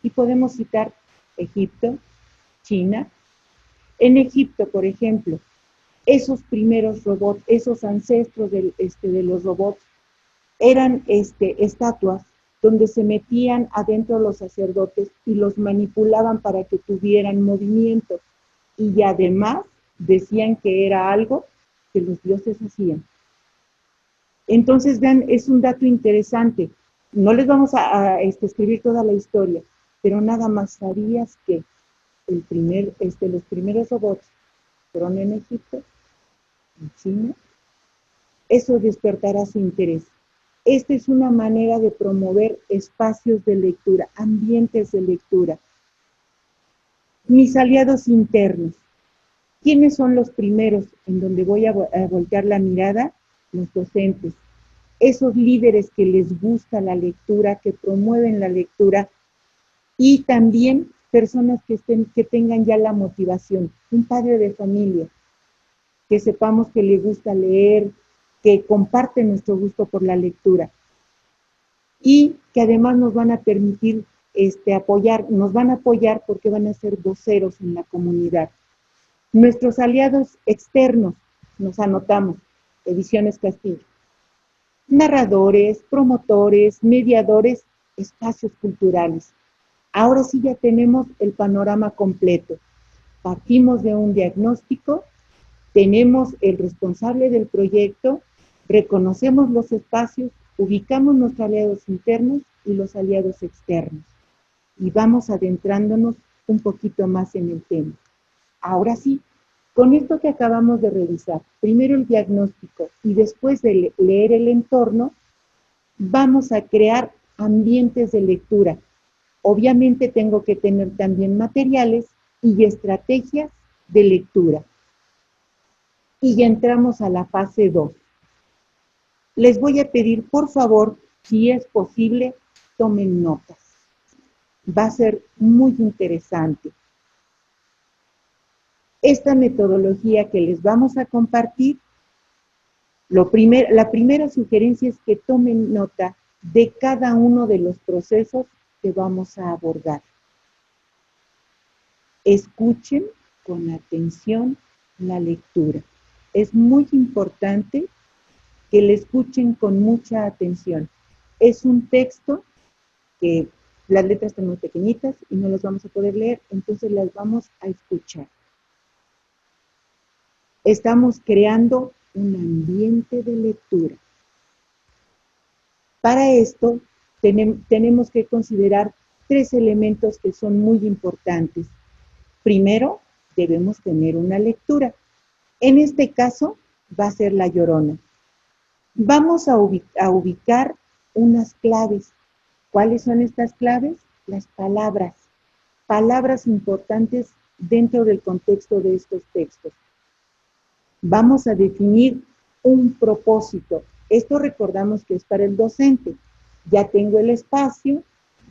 Y podemos citar Egipto, China. En Egipto, por ejemplo, esos primeros robots, esos ancestros de los robots, eran estatuas donde se metían adentro los sacerdotes y los manipulaban para que tuvieran movimiento. Y además decían que era algo que los dioses hacían. Entonces, vean, es un dato interesante. No les vamos a escribir toda la historia, pero nada más sabías que los primeros robots fueron en Egipto, en China. Eso despertará su interés. Esta es una manera de promover espacios de lectura, ambientes de lectura. Mis aliados internos. ¿Quiénes son los primeros en donde voy a voltear la mirada? Los docentes. Esos líderes que les gusta la lectura, que promueven la lectura, y también personas que tengan ya la motivación. Un padre de familia, que sepamos que le gusta leer, que comparte nuestro gusto por la lectura y que además nos van a permitir nos van a apoyar porque van a ser voceros en la comunidad. Nuestros aliados externos, nos anotamos, Ediciones Castillo. Narradores, promotores, mediadores, espacios culturales. Ahora sí ya tenemos el panorama completo. Partimos de un diagnóstico, tenemos el responsable del proyecto, reconocemos los espacios, ubicamos nuestros aliados internos y los aliados externos. Y vamos adentrándonos un poquito más en el tema. Ahora sí, con esto que acabamos de revisar, primero el diagnóstico y después de leer el entorno, vamos a crear ambientes de lectura. Obviamente tengo que tener también materiales y estrategias de lectura. Y ya entramos a la fase 2. Les voy a pedir, por favor, si es posible, tomen notas. Va a ser muy interesante. Esta metodología que les vamos a compartir, la primera sugerencia es que tomen nota de cada uno de los procesos que vamos a abordar. Escuchen con atención la lectura. Es muy importante que le escuchen con mucha atención. Es un texto que las letras están muy pequeñitas y no las vamos a poder leer, entonces las vamos a escuchar. Estamos creando un ambiente de lectura. Para esto tenemos que considerar 3 elementos que son muy importantes. Primero, debemos tener una lectura. En este caso, va a ser La Llorona. Vamos a ubicar unas claves. ¿Cuáles son estas claves? Las palabras. Palabras importantes dentro del contexto de estos textos. Vamos a definir un propósito. Esto recordamos que es para el docente. Ya tengo el espacio,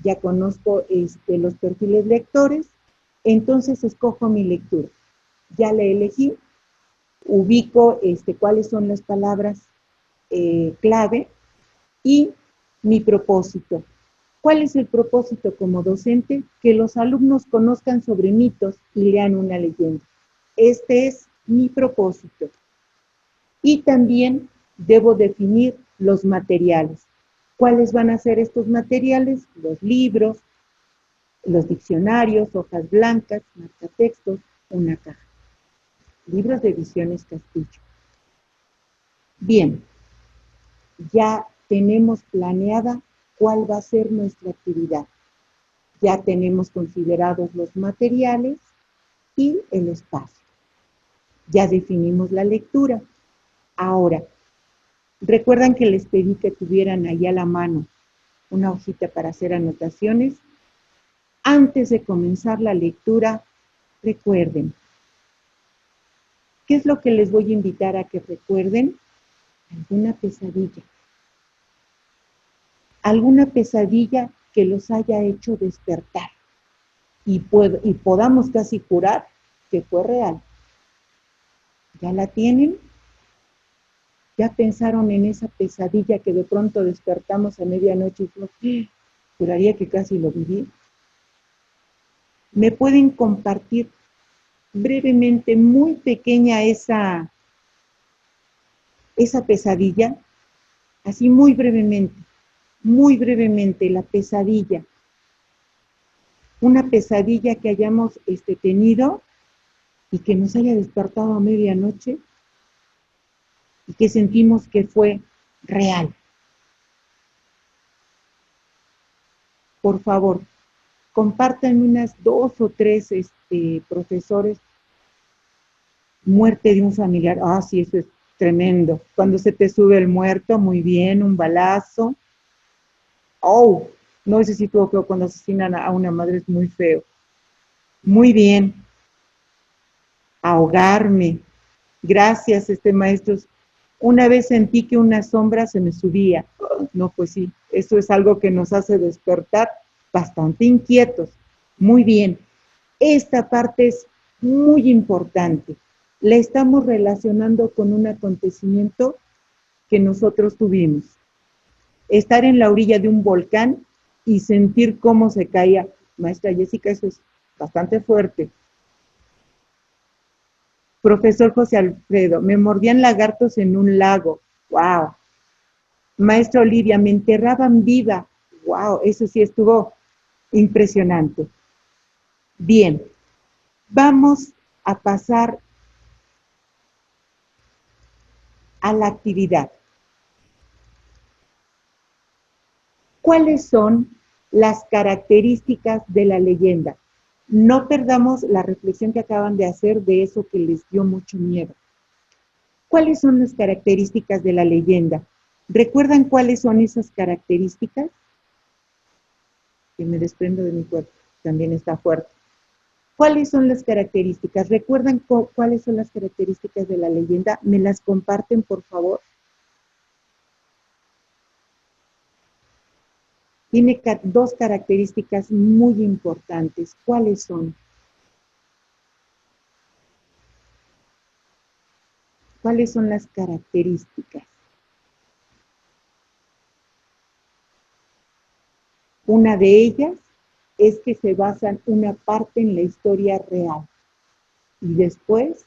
ya conozco los perfiles lectores, entonces escojo mi lectura. Ya la elegí, ubico cuáles son las palabras clave y mi propósito. ¿Cuál es el propósito como docente? Que los alumnos conozcan sobre mitos y lean una leyenda. Este es mi propósito. Y también debo definir los materiales. ¿Cuáles van a ser estos materiales? Los libros, los diccionarios, hojas blancas, marcatextos, una caja. Libros de Ediciones Castillo. Bien, ya tenemos planeada cuál va a ser nuestra actividad. Ya tenemos considerados los materiales y el espacio. Ya definimos la lectura. Ahora, ¿recuerdan que les pedí que tuvieran ahí a la mano una hojita para hacer anotaciones? Antes de comenzar la lectura, recuerden. ¿Qué es lo que les voy a invitar a que recuerden? Alguna pesadilla. Alguna pesadilla que los haya hecho despertar y podamos casi jurar que fue real. ¿Ya la tienen? ¿Ya pensaron en esa pesadilla que de pronto despertamos a medianoche y juraría que casi lo viví? ¿Me pueden compartir brevemente, muy pequeña esa pesadilla? Así muy brevemente, la pesadilla. Una pesadilla que hayamos tenido y que nos haya despertado a medianoche y que sentimos que fue real. Por favor, compártanme unas 2 o 3 profesores. Muerte de un familiar. Ah, sí, eso es tremendo. Cuando se te sube el muerto, muy bien, un balazo. Oh, no, ese sí tuvo feo. Cuando asesinan a una madre es muy feo. Muy bien. Ahogarme. Gracias, maestros. Una vez sentí que una sombra se me subía. No, pues sí, eso es algo que nos hace despertar bastante inquietos. Muy bien. Esta parte es muy importante. La estamos relacionando con un acontecimiento que nosotros tuvimos. Estar en la orilla de un volcán y sentir cómo se caía. Maestra Jessica, eso es bastante fuerte. Profesor José Alfredo, me mordían lagartos en un lago. ¡Wow! Maestra Olivia, me enterraban viva. ¡Wow! Eso sí estuvo impresionante. Bien, vamos a pasar a la actividad. ¿Cuáles son las características de la leyenda? No perdamos la reflexión que acaban de hacer de eso que les dio mucho miedo. ¿Cuáles son las características de la leyenda? ¿Recuerdan cuáles son esas características? Que me desprendo de mi cuerpo, también está fuerte. ¿Cuáles son las características? ¿Recuerdan cuáles son las características de la leyenda? ¿Me las comparten, por favor? Tiene 2 características muy importantes. ¿Cuáles son? ¿Cuáles son las características? Una de ellas es que se basan una parte en la historia real. Y después,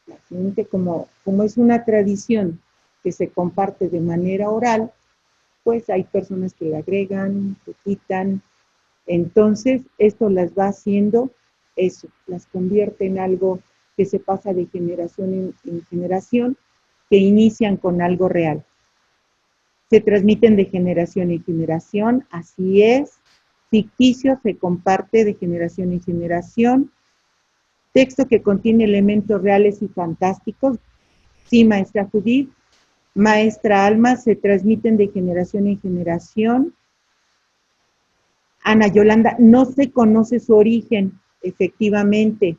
la siguiente, como es una tradición que se comparte de manera oral, pues hay personas que le agregan, que quitan. Entonces, esto las va haciendo eso, las convierte en algo que se pasa de generación en generación, que inician con algo real. Se transmiten de generación en generación, así es. Ficticio se comparte de generación en generación. Texto que contiene elementos reales y fantásticos. Sí, maestra Judith. Maestra Alma, se transmiten de generación en generación. Ana Yolanda, no se conoce su origen, efectivamente.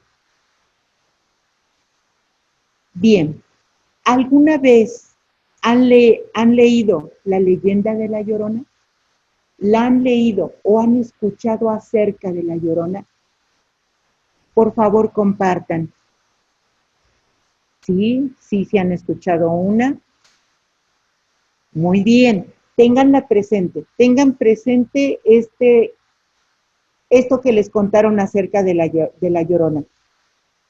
Bien, ¿alguna vez han leído la leyenda de La Llorona? ¿La han leído o han escuchado acerca de La Llorona? Por favor, compartan. Sí, sí han escuchado una. Muy bien, tengan presente esto que les contaron acerca de la Llorona.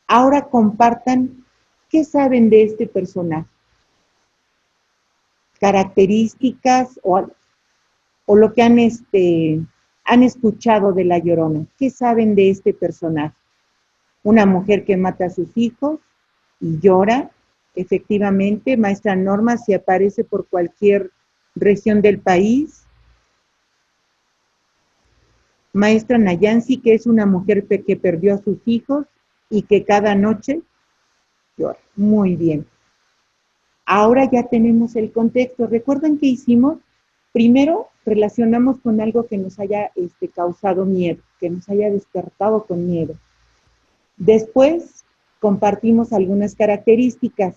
Ahora compartan qué saben de este personaje, características o lo que han escuchado de La Llorona. ¿Qué saben de este personaje? Una mujer que mata a sus hijos y llora. Efectivamente, maestra Norma, si aparece por cualquier región del país. Maestra Nayansi, que es una mujer que perdió a sus hijos y que cada noche llora. Muy bien. Ahora ya tenemos el contexto. ¿Recuerdan qué hicimos? Primero, relacionamos con algo que nos haya causado miedo, que nos haya despertado con miedo. Después, compartimos algunas características.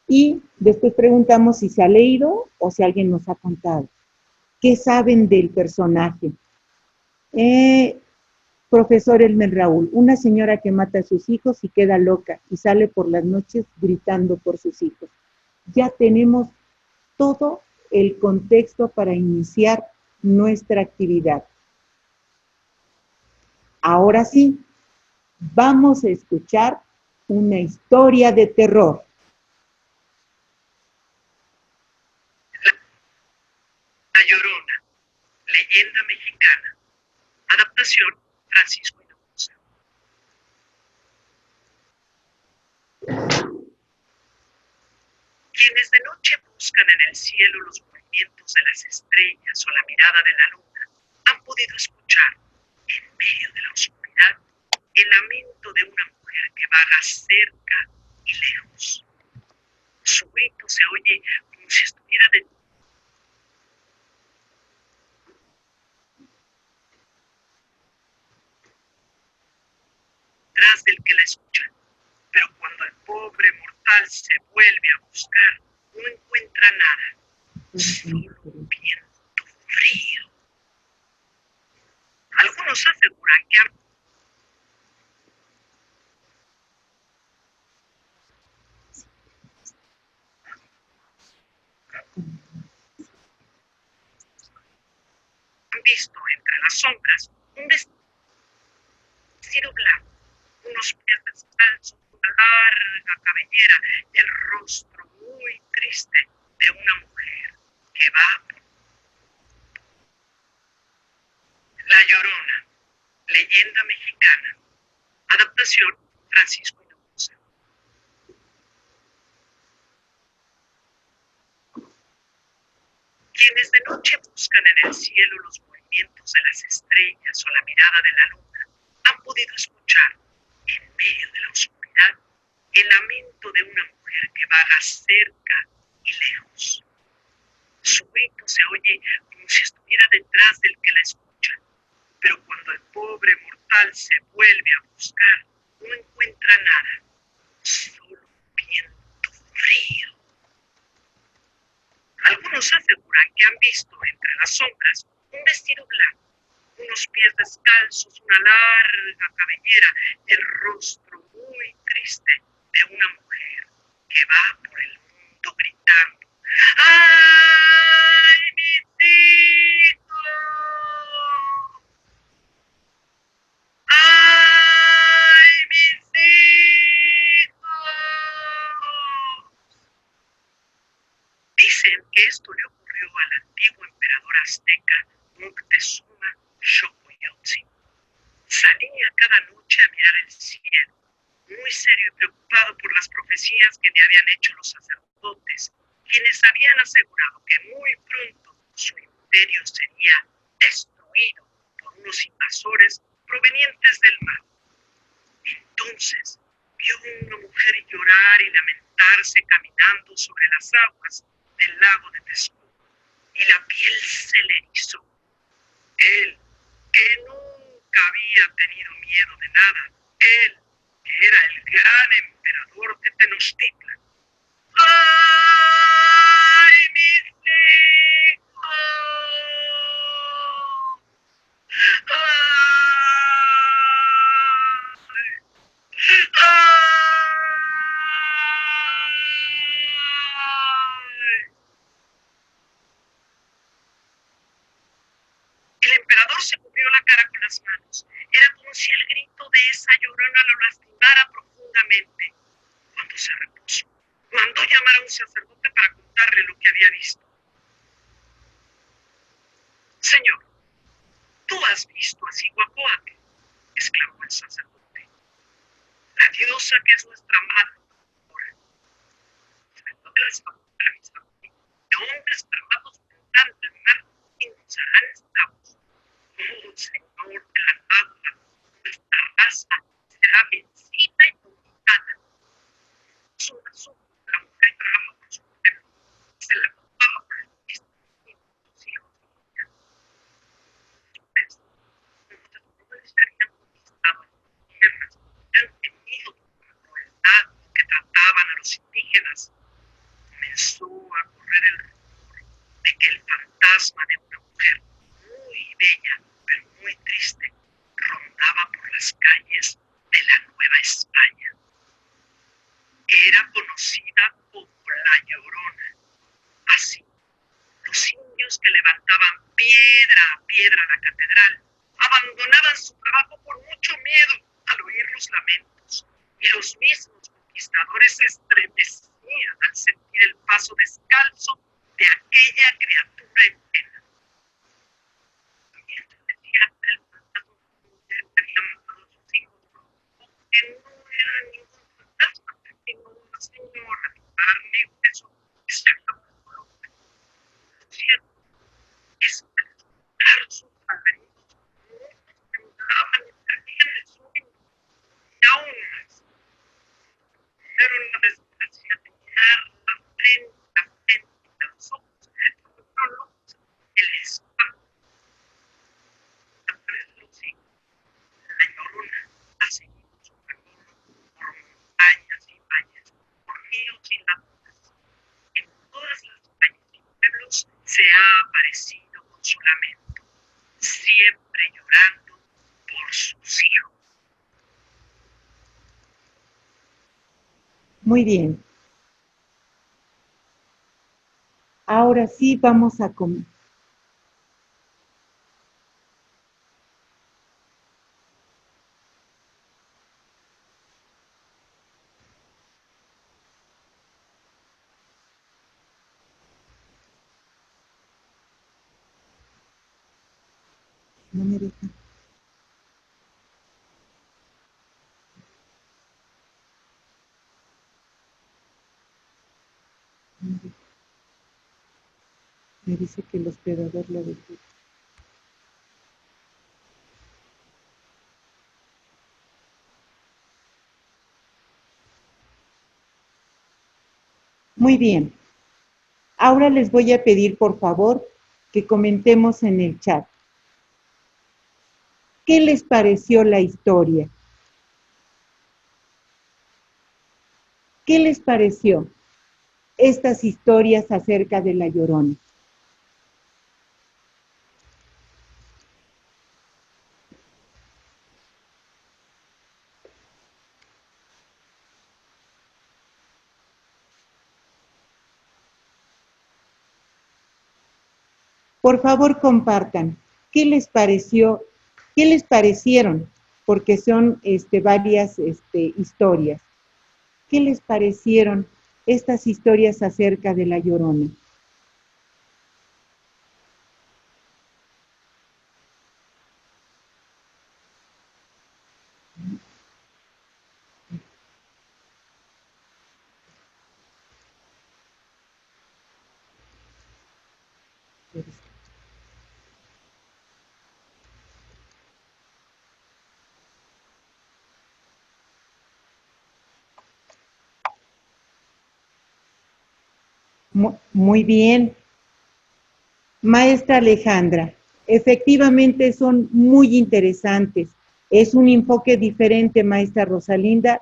Y después preguntamos si se ha leído o si alguien nos ha contado. ¿Qué saben del personaje? Profesor Elmer Raúl, una señora que mata a sus hijos y queda loca y sale por las noches gritando por sus hijos. Ya tenemos todo el contexto para iniciar nuestra actividad. Ahora sí, vamos a escuchar una historia de terror. La Llorona, leyenda mexicana. Adaptación, Francisco Hinojosa. Quienes de noche buscan en el cielo los movimientos de las estrellas o la mirada de la luna, han podido escuchar, en medio de la oscuridad, el lamento de una mujer que vaga cerca y lejos. Su grito se oye como si estuviera detrás del que la escucha. Pero cuando el pobre mortal se vuelve a buscar, no encuentra nada, solo un viento frío. Algunos aseguran que han visto entre las sombras un vestido blanco, unos pies descalzos, una larga cabellera y el rostro muy triste de una mujer que va por La Llorona, leyenda mexicana. Adaptación, Francisco Hinojosa. Quienes de noche buscan en el cielo los movimientos de las estrellas o la mirada de la luna, han podido escuchar, en medio de la oscuridad, el lamento de una mujer que vaga cerca y lejos. Su grito se oye como si estuviera detrás del que la escucha, pero cuando el pobre mortal se vuelve a buscar, no encuentra nada, solo un viento frío. Algunos aseguran que han visto entre las sombras un vestido blanco, unos pies descalzos, una larga cabellera y el rostro muy triste de una mujer que va por el mundo gritando: ¡ay, mis hijos! ¡Ay, mis hijos! Dicen que esto le ocurrió al antiguo emperador azteca Moctezuma Xocoyotzin. Salía cada noche a mirar el cielo, muy serio y preocupado por las profecías que le habían hecho los sacerdotes, quienes habían asegurado que muy pronto su imperio sería destruido por unos invasores provenientes del mar. Entonces vio a una mujer llorar y lamentar despertarse caminando sobre las aguas del lago de Texcoco, y la piel se le erizó. Él, que nunca había tenido miedo de nada, él, que era el gran emperador de Tenochtitlan. ¡Ay, mis hijos! ¡Ay! El emperador se cubrió la cara con las manos. Era como si el grito de esa llorona lo lastimara profundamente. Cuando se repuso, mandó llamar a un sacerdote para contarle lo que había visto. Señor, ¿tú has visto a Zihuacóatl?, exclamó el sacerdote. La diosa que es nuestra madre, ahora, frente de las faunas de hombres armados pintando el mar y nos harán esclavos. Oh, Señor de la agua, nuestra raza será vencida y dominada. Es un asunto que la mujer trabaja por su pueblo, se la ocupaba por el mismo y sus hijos y hijas. Nuestros jóvenes se habían conquistado las tierras, han temido por la crueldad que trataban a los indígenas. Comenzó a correr el rumor de que el fantasma de una mujer muy bella, pero muy triste, rondaba por las calles de la Nueva España. Era conocida como la Llorona. Así, los indios que levantaban piedra a piedra la catedral abandonaban su trabajo por mucho miedo al oír los lamentos, y los mismos conquistadores se estremecían al sentir el paso descalzo de aquella criatura en pena. Mientras decían el fantasma que había matado a sus hijos, que no era ningún fantasma, sino una señora de carne y hueso que se había vuelto loca. Lo cierto es que al escuchar sus alaridos, muchos temblaban y perdían el sueño. Y aún más, comenzaron la desgracia de mirar la frente y los ojos, fueron locos, el espanto. A través de los siglos, la Llorona ha seguido su camino por montañas y valles, por ríos y lagunas. En todas las calles y pueblos se ha aparecido con su lamento, siempre llorando por sus hijos. Muy bien. Ahora sí vamos a comer. No me deja. Me dice que el hospedador lo dejó. Muy bien. Ahora les voy a pedir, por favor, que comentemos en el chat. ¿Qué les pareció la historia? ¿Qué les pareció estas historias acerca de la Llorona? Por favor, compartan. ¿Qué les pareció? ¿Qué les parecieron? Porque son varias historias. ¿Qué les parecieron estas historias acerca de la Llorona? Muy bien. Maestra Alejandra, efectivamente son muy interesantes. Es un enfoque diferente, maestra Rosalinda,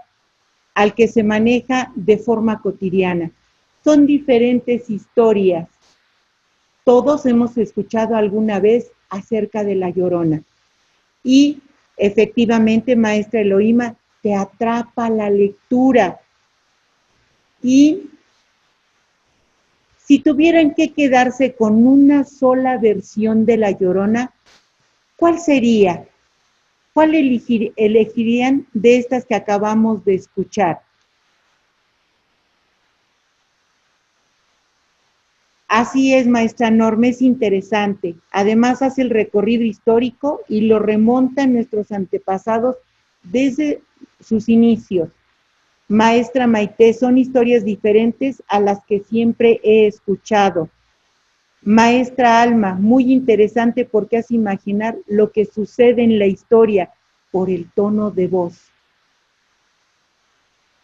al que se maneja de forma cotidiana. Son diferentes historias. Todos hemos escuchado alguna vez acerca de La Llorona. Y efectivamente, maestra Elohima, te atrapa la lectura. Y si tuvieran que quedarse con una sola versión de La Llorona, ¿cuál sería? ¿Cuál elegirían de estas que acabamos de escuchar? Así es, maestra Norma, es interesante. Además hace el recorrido histórico y lo remonta a nuestros antepasados desde sus inicios. Maestra Maite, son historias diferentes a las que siempre he escuchado. Maestra Alma, muy interesante porque hace imaginar lo que sucede en la historia por el tono de voz.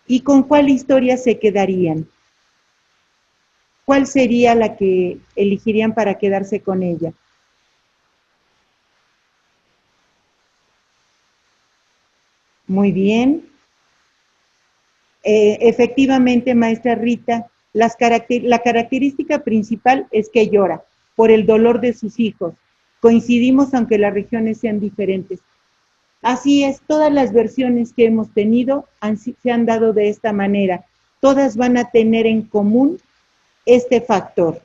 ¿Y con cuál historia se quedarían? ¿Cuál sería la que elegirían para quedarse con ella? Muy bien. Efectivamente, maestra Rita, la característica principal es que llora por el dolor de sus hijos. Coincidimos aunque las regiones sean diferentes. Así es, todas las versiones que hemos tenido se han dado de esta manera. Todas van a tener en común este factor.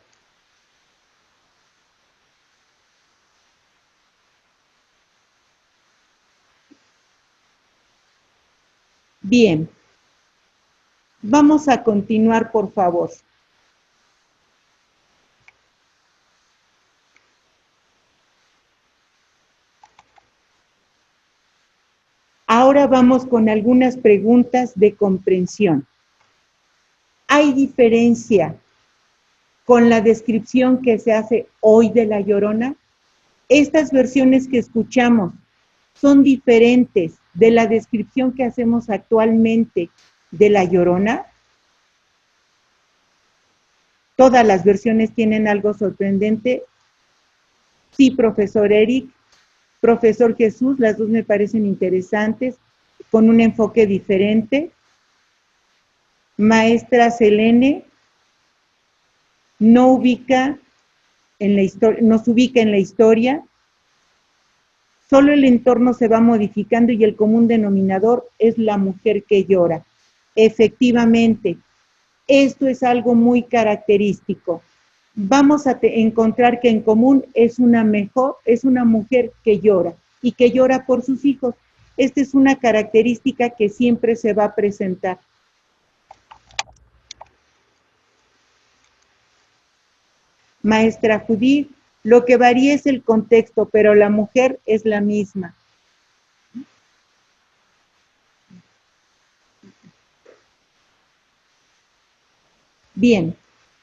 Bien, vamos a continuar, por favor. Ahora vamos con algunas preguntas de comprensión. ¿Hay diferencia con la descripción que se hace hoy de La Llorona? Estas versiones que escuchamos son diferentes de la descripción que hacemos actualmente de La Llorona. Todas las versiones tienen algo sorprendente. Sí, profesor Eric, profesor Jesús, las dos me parecen interesantes, con un enfoque diferente. Maestra Selene, nos ubica en la historia, solo el entorno se va modificando y el común denominador es la mujer que llora. Efectivamente, esto es algo muy característico. Vamos a encontrar que en común es una mujer que llora y que llora por sus hijos. Esta es una característica que siempre se va a presentar. Maestra Judith, lo que varía es el contexto, pero la mujer es la misma. Bien,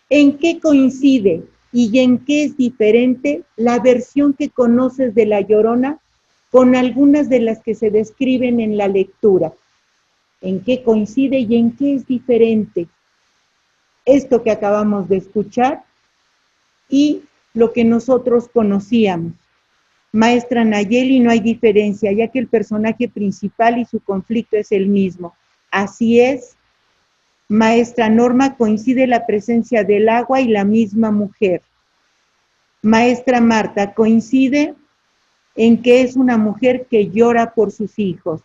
¿en qué coincide y en qué es diferente la versión que conoces de La Llorona con algunas de las que se describen en la lectura? ¿En qué coincide y en qué es diferente esto que acabamos de escuchar y lo que nosotros conocíamos? Maestra Nayeli, no hay diferencia, ya que el personaje principal y su conflicto es el mismo. Así es. Maestra Norma, coincide la presencia del agua y la misma mujer. Maestra Marta, coincide en que es una mujer que llora por sus hijos.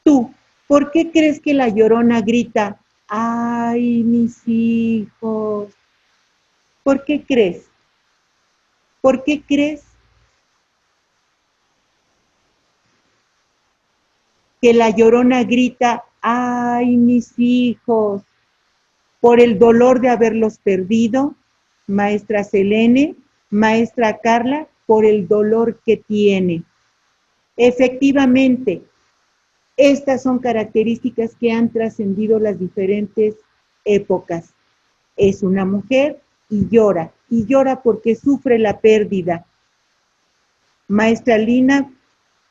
Tú, ¿por qué crees que la Llorona grita, ay, mis hijos? ¿Por qué crees? ¿Por qué crees que la Llorona grita, ay, mis hijos? ¿Por el dolor de haberlos perdido? Maestra Selene, maestra Carla, por el dolor que tiene. Efectivamente, estas son características que han trascendido las diferentes épocas. Es una mujer y llora porque sufre la pérdida. Maestra Lina,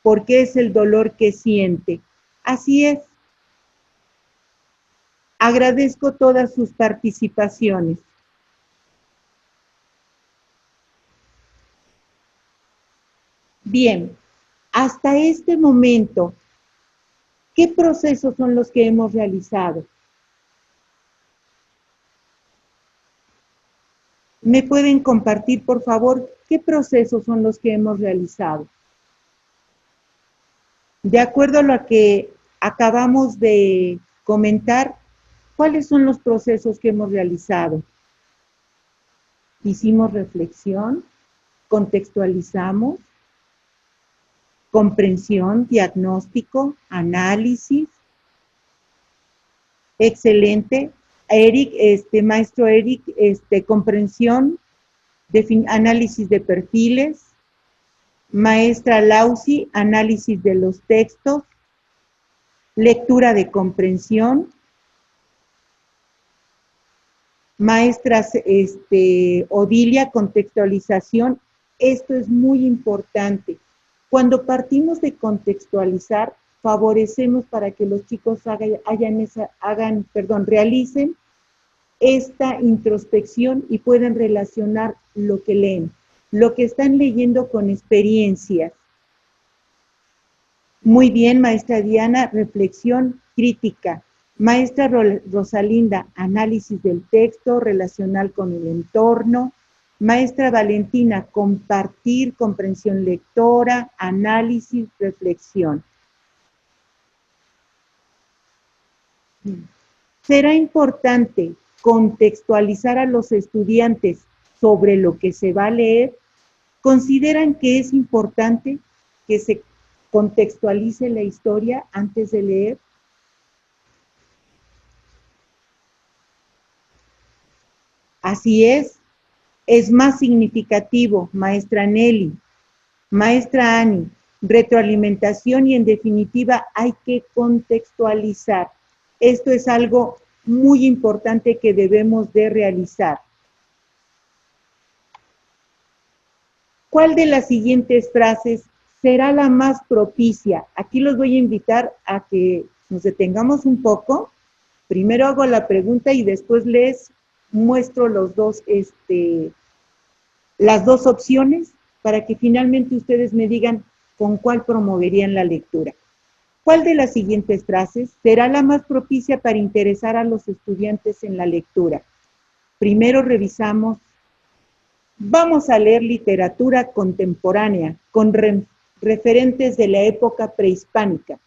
porque es el dolor que siente. Así es. Agradezco todas sus participaciones. Bien, hasta este momento, ¿qué procesos son los que hemos realizado? ¿Me pueden compartir, por favor, qué procesos son los que hemos realizado? De acuerdo a lo que acabamos de comentar, ¿cuáles son los procesos que hemos realizado? Hicimos reflexión, contextualizamos, comprensión, diagnóstico, análisis. Excelente. Eric, maestro Eric, comprensión, análisis de perfiles. Maestra Lausi, análisis de los textos. Lectura de comprensión. Maestra Odilia, contextualización. Esto es muy importante. Cuando partimos de contextualizar, favorecemos para que los chicos realicen esta introspección y puedan relacionar lo que leen, lo que están leyendo con experiencias. Muy bien, maestra Diana, reflexión crítica. Maestra Rosalinda, análisis del texto, relacional con el entorno. Maestra Valentina, compartir, comprensión lectora, análisis, reflexión. Será importante contextualizar a los estudiantes sobre lo que se va a leer. ¿Consideran que es importante que se contextualice la historia antes de leer? Así es más significativo, maestra Nelly, maestra Ani, retroalimentación y en definitiva hay que contextualizar. Esto es algo muy importante que debemos de realizar. ¿Cuál de las siguientes frases será la más propicia? Aquí los voy a invitar a que nos detengamos un poco. Primero hago la pregunta y después les muestro las dos opciones para que finalmente ustedes me digan con cuál promoverían la lectura. ¿Cuál de las siguientes frases será la más propicia para interesar a los estudiantes en la lectura? Primero revisamos, vamos a leer literatura contemporánea con referentes de la época prehispánica.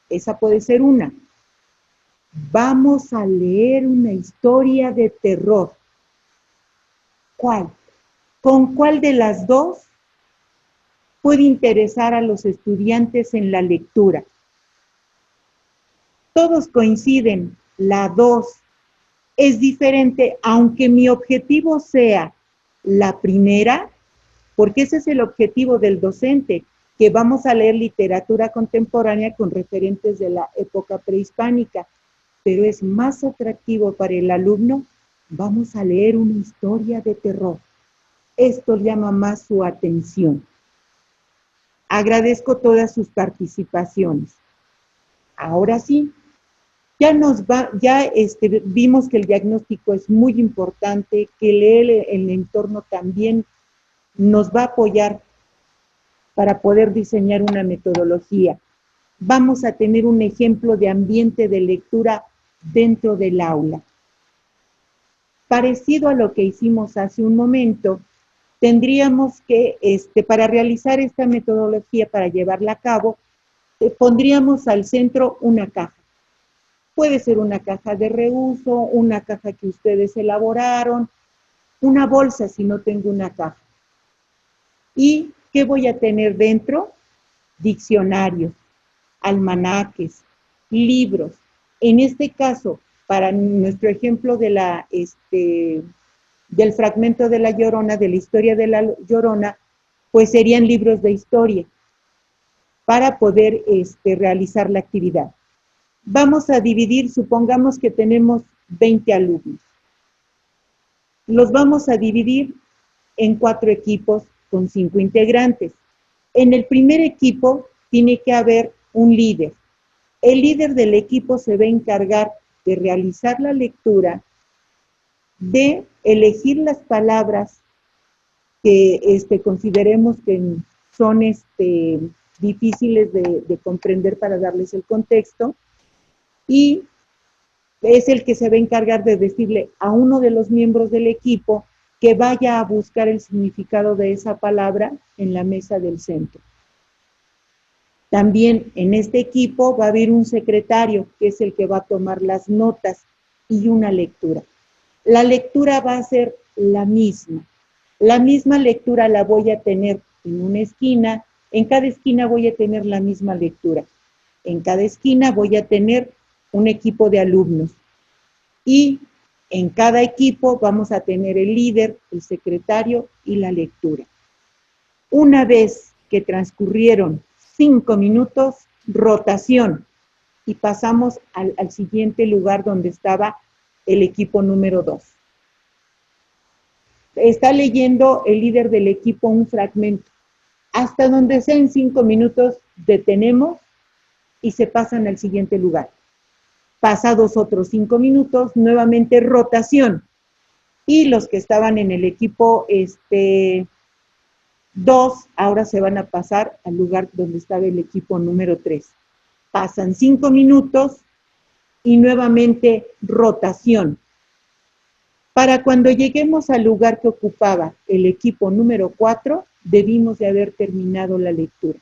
Esa puede ser una. Vamos a leer una historia de terror. ¿Cuál? ¿Con cuál de las dos puede interesar a los estudiantes en la lectura? Todos coinciden, la 2 es diferente, aunque mi objetivo sea la primera, porque ese es el objetivo del docente, que vamos a leer literatura contemporánea con referentes de la época prehispánica, pero es más atractivo para el alumno, vamos a leer una historia de terror. Esto llama más su atención. Agradezco todas sus participaciones. Ahora sí, vimos que el diagnóstico es muy importante, que leer el entorno también nos va a apoyar para poder diseñar una metodología. Vamos a tener un ejemplo de ambiente de lectura dentro del aula. Parecido a lo que hicimos hace un momento, tendríamos que, para realizar esta metodología, para llevarla a cabo, pondríamos al centro una caja. Puede ser una caja de reuso, una caja que ustedes elaboraron, una bolsa si no tengo una caja. ¿Y qué voy a tener dentro? Diccionarios, almanaques, libros. En este caso, para nuestro ejemplo de del fragmento de La Llorona, de la historia de La Llorona, pues serían libros de historia para poder realizar la actividad. Vamos a dividir, supongamos que tenemos 20 alumnos. Los vamos a dividir en 4 equipos con 5 integrantes. En el primer equipo tiene que haber un líder. El líder del equipo se va a encargar de realizar la lectura, de elegir las palabras que consideremos que son difíciles de comprender para darles el contexto, y es el que se va a encargar de decirle a uno de los miembros del equipo que vaya a buscar el significado de esa palabra en la mesa del centro. También en este equipo va a haber un secretario, que es el que va a tomar las notas, y una lectura. La lectura va a ser la misma. La misma lectura la voy a tener en una esquina. En cada esquina voy a tener la misma lectura. En cada esquina voy a tener un equipo de alumnos. Y en cada equipo vamos a tener el líder, el secretario y la lectura. Una vez que transcurrieron 5 minutos, rotación, y pasamos al siguiente lugar donde estaba el equipo número 2. Está leyendo el líder del equipo un fragmento. Hasta donde sea en 5 minutos detenemos y se pasan al siguiente lugar. Pasados otros 5 minutos, nuevamente rotación. Y los que estaban en el equipo 2, ahora se van a pasar al lugar donde estaba el equipo número 3. Pasan 5 minutos y nuevamente rotación. Para cuando lleguemos al lugar que ocupaba el equipo número 4, debimos de haber terminado la lectura.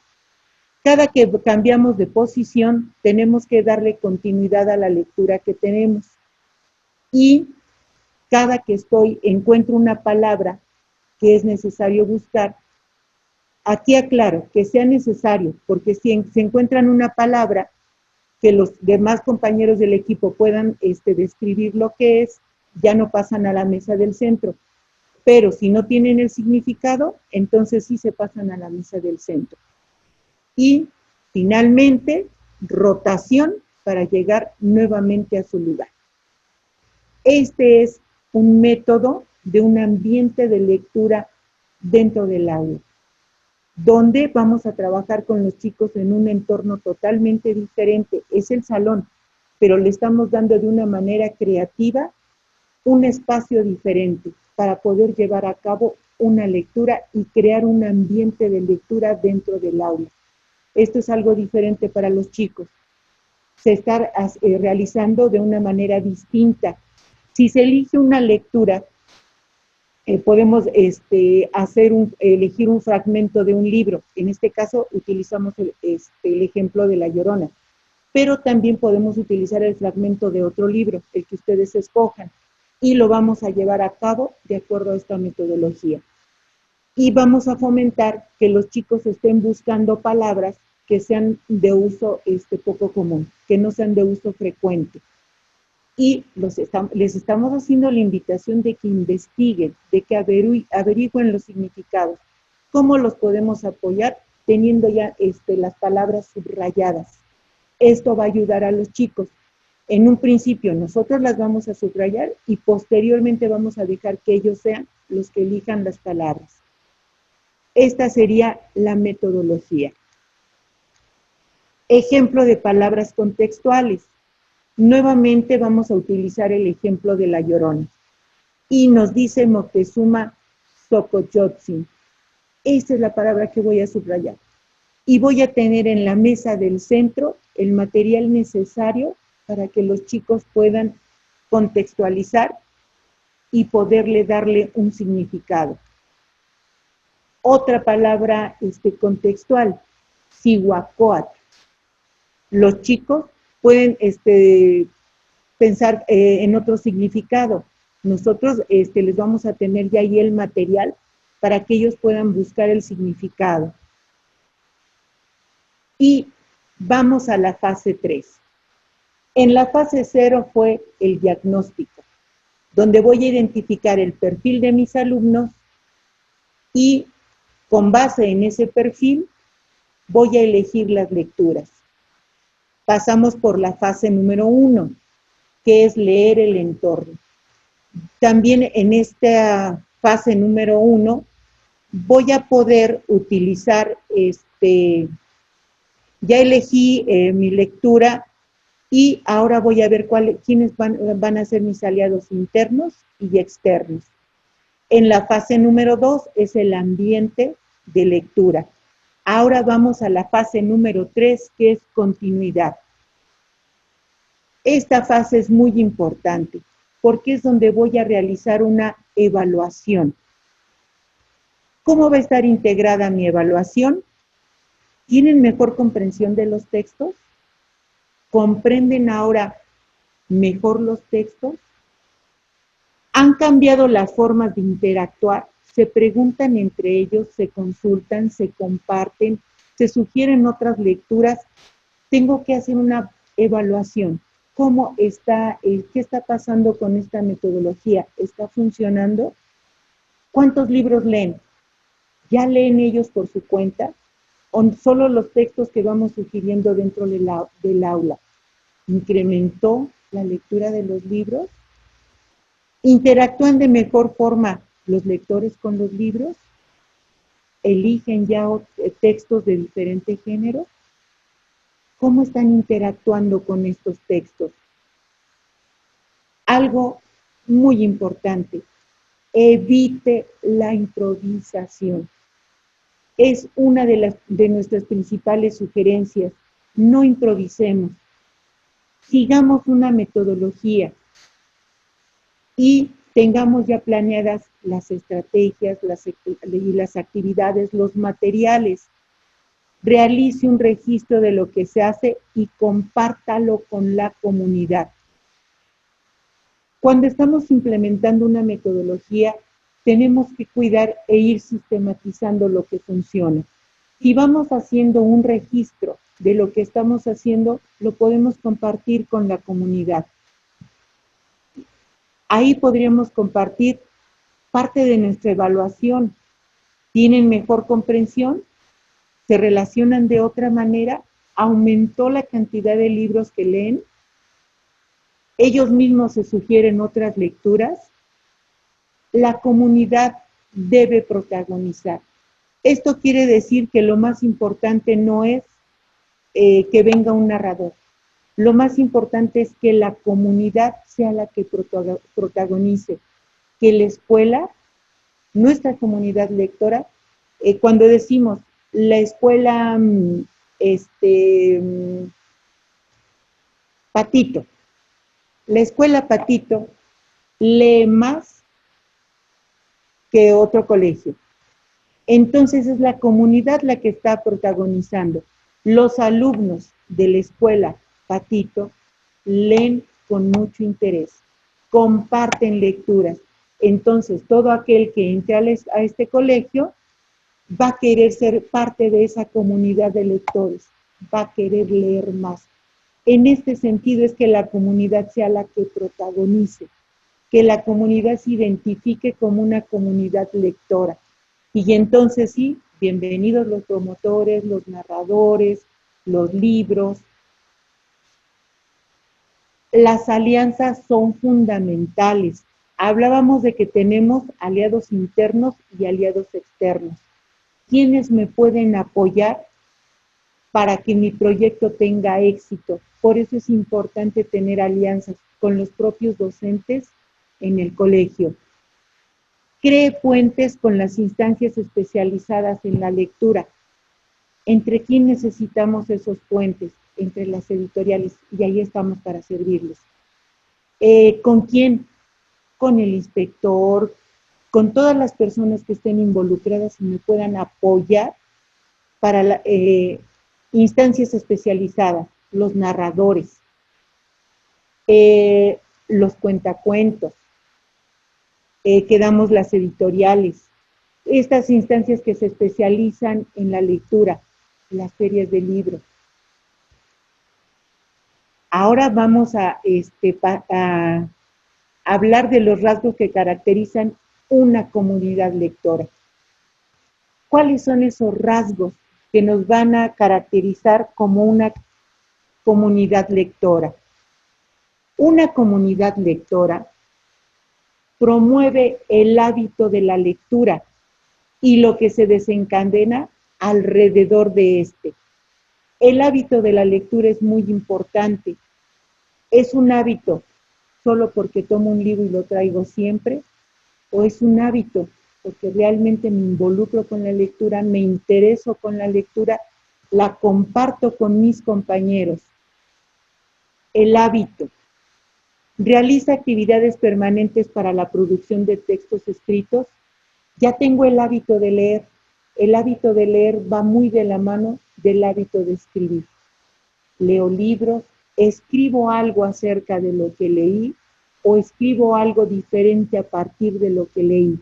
Cada que cambiamos de posición, tenemos que darle continuidad a la lectura que tenemos. Y cada que encuentro una palabra que es necesario buscar, aquí aclaro que sea necesario, porque si se encuentran una palabra que los demás compañeros del equipo puedan describir lo que es, ya no pasan a la mesa del centro. Pero si no tienen el significado, entonces sí se pasan a la mesa del centro. Y finalmente, rotación para llegar nuevamente a su lugar. Este es un método de un ambiente de lectura dentro del aula, donde vamos a trabajar con los chicos en un entorno totalmente diferente. Es el salón, pero le estamos dando de una manera creativa un espacio diferente para poder llevar a cabo una lectura y crear un ambiente de lectura dentro del aula. Esto es algo diferente para los chicos. Se está realizando de una manera distinta. Si se elige una lectura, podemos elegir un fragmento de un libro. En este caso utilizamos el ejemplo de La Llorona, pero también podemos utilizar el fragmento de otro libro, el que ustedes escojan, y lo vamos a llevar a cabo de acuerdo a esta metodología. Y vamos a fomentar que los chicos estén buscando palabras que sean de uso poco común, que no sean de uso frecuente. Y les estamos haciendo la invitación de que investiguen, de que averigüen los significados. ¿Cómo los podemos apoyar? Teniendo ya las palabras subrayadas. Esto va a ayudar a los chicos. En un principio nosotros las vamos a subrayar y posteriormente vamos a dejar que ellos sean los que elijan las palabras. Esta sería la metodología. Ejemplo de palabras contextuales. Nuevamente vamos a utilizar el ejemplo de La Llorona. Y nos dice Moctezuma Xocoyotzin. Esta es la palabra que voy a subrayar. Y voy a tener en la mesa del centro el material necesario para que los chicos puedan contextualizar y poderle darle un significado. Otra palabra contextual, Cihuacóatl. Los chicos pueden pensar en otro significado. Nosotros les vamos a tener ya ahí el material para que ellos puedan buscar el significado. Y vamos a la fase 3. En la fase 0 fue el diagnóstico, donde voy a identificar el perfil de mis alumnos y con base en ese perfil voy a elegir las lecturas. Pasamos por la fase número 1, que es leer el entorno. También en esta fase número 1 voy a poder utilizar, ya elegí mi lectura Y ahora voy a ver quiénes van a ser mis aliados internos y externos. En la fase número 2 es el ambiente de lectura. Ahora vamos a la fase número 3, que es continuidad. Esta fase es muy importante porque es donde voy a realizar una evaluación. ¿Cómo va a estar integrada mi evaluación? ¿Tienen mejor comprensión de los textos? ¿Comprenden ahora mejor los textos? ¿Han cambiado las formas de interactuar? ¿Se preguntan entre ellos, se consultan, se comparten, se sugieren otras lecturas? Tengo que hacer una evaluación. ¿Cómo está, qué está pasando con esta metodología? ¿Está funcionando? ¿Cuántos libros leen? ¿Ya leen ellos por su cuenta? ¿O solo los textos que vamos sugiriendo dentro del aula? ¿Incrementó la lectura de los libros? ¿Interactúan de mejor forma los lectores con los libros? ¿Eligen ya textos de diferente género? ¿Cómo están interactuando con estos textos? Algo muy importante, evite la improvisación. Es una de nuestras principales sugerencias. No improvisemos. Sigamos una metodología y tengamos ya planeadas las estrategias y las actividades, los materiales. Realice un registro de lo que se hace y compártalo con la comunidad. Cuando estamos implementando una metodología, tenemos que cuidar e ir sistematizando lo que funciona. Si vamos haciendo un registro de lo que estamos haciendo, lo podemos compartir con la comunidad. Ahí podríamos compartir parte de nuestra evaluación. ¿Tienen mejor comprensión? ¿Se relacionan de otra manera? ¿Aumentó la cantidad de libros que leen? ¿Ellos mismos se sugieren otras lecturas? La comunidad debe protagonizar. Esto quiere decir que lo más importante no es que venga un narrador. Lo más importante es que la comunidad sea la que protagonice, que la escuela, nuestra comunidad lectora, cuando decimos la escuela Patito, la escuela Patito lee más que otro colegio. Entonces es la comunidad la que está protagonizando. Los alumnos de la escuela Patito leen con mucho interés, comparten lecturas. Entonces todo aquel que entre a este colegio va a querer ser parte de esa comunidad de lectores, va a querer leer más. En este sentido es que la comunidad sea la que protagonice, que la comunidad se identifique como una comunidad lectora. Y entonces sí, bienvenidos los promotores, los narradores, los libros. Las alianzas son fundamentales. Hablábamos de que tenemos aliados internos y aliados externos. ¿Quiénes me pueden apoyar para que mi proyecto tenga éxito? Por eso es importante tener alianzas con los propios docentes en el colegio. Cree puentes con las instancias especializadas en la lectura. ¿Entre quién necesitamos esos puentes? Entre las editoriales, y ahí estamos para servirles. ¿Con quién? Con el inspector, con todas las personas que estén involucradas y me puedan apoyar para instancias especializadas, los narradores, los cuentacuentos, que damos las editoriales, estas instancias que se especializan en la lectura, las ferias de libros. Ahora vamos a hablar de los rasgos que caracterizan una comunidad lectora. ¿Cuáles son esos rasgos que nos van a caracterizar como una comunidad lectora? Una comunidad lectora promueve el hábito de la lectura y lo que se desencadena alrededor de este. El hábito de la lectura es muy importante ¿Es un hábito solo porque tomo un libro y lo traigo siempre? ¿O es un hábito porque realmente me involucro con la lectura, me intereso con la lectura, la comparto con mis compañeros? El hábito. Realiza actividades permanentes para la producción de textos escritos. Ya tengo el hábito de leer. El hábito de leer va muy de la mano del hábito de escribir. Leo libros, escribo algo acerca de lo que leí o escribo algo diferente a partir de lo que leí.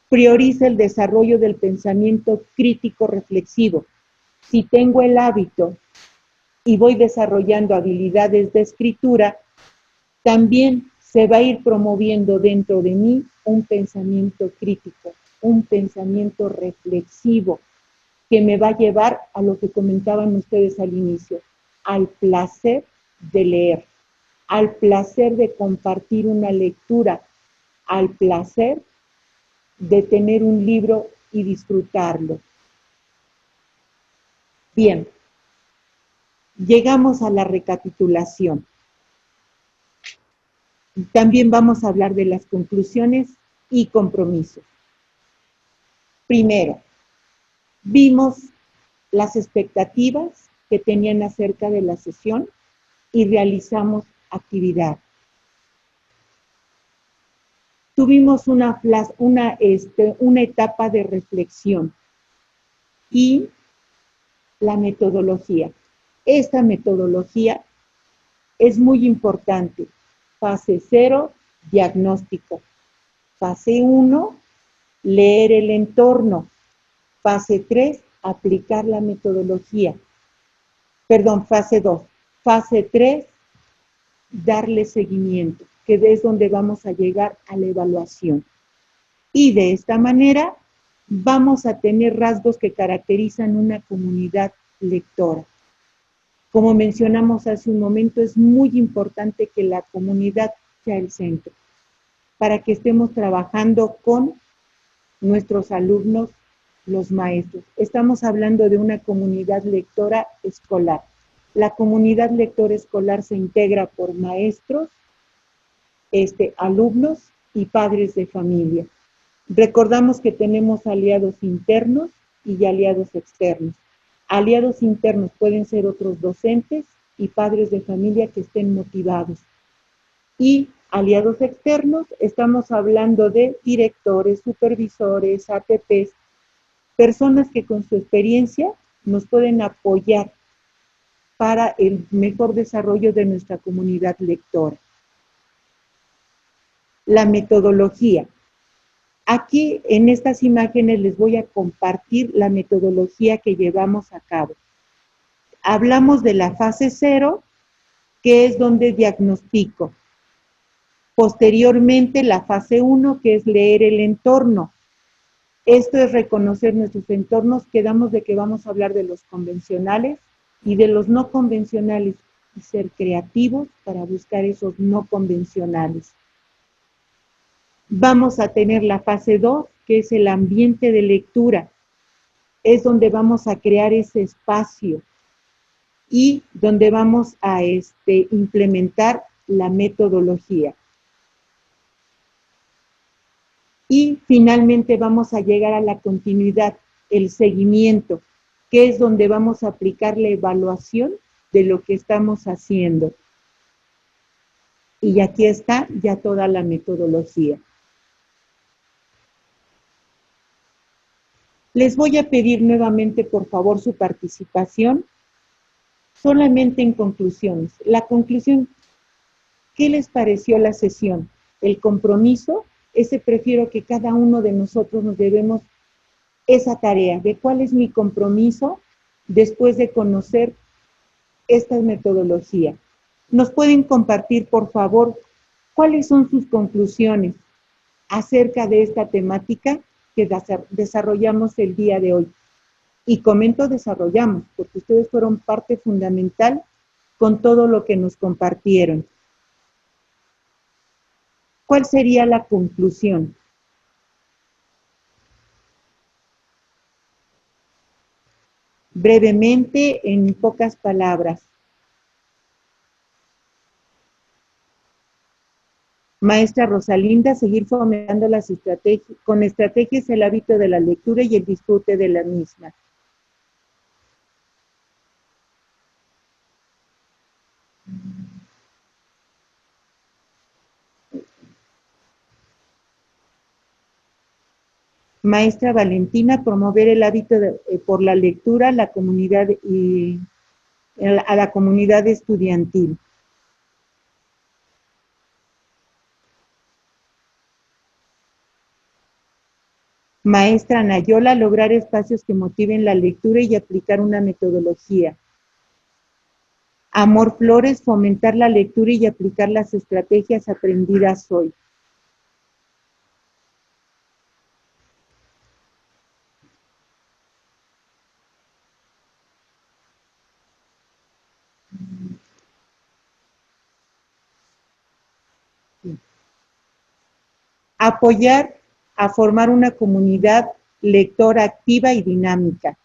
Prioriza el desarrollo del pensamiento crítico reflexivo. Si tengo el hábito y voy desarrollando habilidades de escritura, también se va a ir promoviendo dentro de mí un pensamiento crítico, un pensamiento reflexivo, que me va a llevar a lo que comentaban ustedes al inicio, al placer de leer, al placer de compartir una lectura, al placer de tener un libro y disfrutarlo. Bien, llegamos a la recapitulación. También vamos a hablar de las conclusiones y compromisos. Primero, vimos las expectativas que tenían acerca de la sesión y realizamos actividad. Tuvimos una etapa de reflexión y la metodología. Esta metodología es muy importante. Fase 0, diagnóstico. Fase 1, leer el entorno. Fase 3, aplicar la metodología. Perdón, fase 2. Fase 3, darle seguimiento, que es donde vamos a llegar a la evaluación. Y de esta manera vamos a tener rasgos que caracterizan una comunidad lectora. Como mencionamos hace un momento, es muy importante que la comunidad sea el centro, para que estemos trabajando con nuestros alumnos, los maestros. Estamos hablando de una comunidad lectora escolar. La comunidad lectora escolar se integra por maestros, alumnos y padres de familia. Recordamos que tenemos aliados internos y aliados externos. Aliados internos pueden ser otros docentes y padres de familia que estén motivados. Y aliados externos, estamos hablando de directores, supervisores, ATPs, personas que con su experiencia nos pueden apoyar para el mejor desarrollo de nuestra comunidad lectora. La metodología. Aquí en estas imágenes les voy a compartir la metodología que llevamos a cabo. Hablamos de la fase 0, que es donde diagnostico. Posteriormente la fase 1, que es leer el entorno. Esto es reconocer nuestros entornos. Quedamos de que vamos a hablar de los convencionales y de los no convencionales y ser creativos para buscar esos no convencionales. Vamos a tener la fase 2, que es el ambiente de lectura. Es donde vamos a crear ese espacio y donde vamos a implementar la metodología. Y finalmente vamos a llegar a la continuidad, el seguimiento, que es donde vamos a aplicar la evaluación de lo que estamos haciendo. Y aquí está ya toda la metodología. Les voy a pedir nuevamente, por favor, su participación, solamente en conclusiones. La conclusión, ¿qué les pareció la sesión? El compromiso, ese prefiero que cada uno de nosotros nos debemos esa tarea de cuál es mi compromiso después de conocer esta metodología. ¿Nos pueden compartir, por favor, cuáles son sus conclusiones acerca de esta temática que desarrollamos el día de hoy? Y comento desarrollamos, porque ustedes fueron parte fundamental con todo lo que nos compartieron. ¿Cuál sería la conclusión? Brevemente, en pocas palabras, Maestra Rosalinda, seguir fomentando con estrategias el hábito de la lectura y el disfrute de la misma. Maestra Valentina, promover el hábito por la lectura a la comunidad estudiantil. Maestra Nayola, lograr espacios que motiven la lectura y aplicar una metodología. Amor Flores, fomentar la lectura y aplicar las estrategias aprendidas hoy. Apoyar a formar una comunidad lectora activa y dinámica.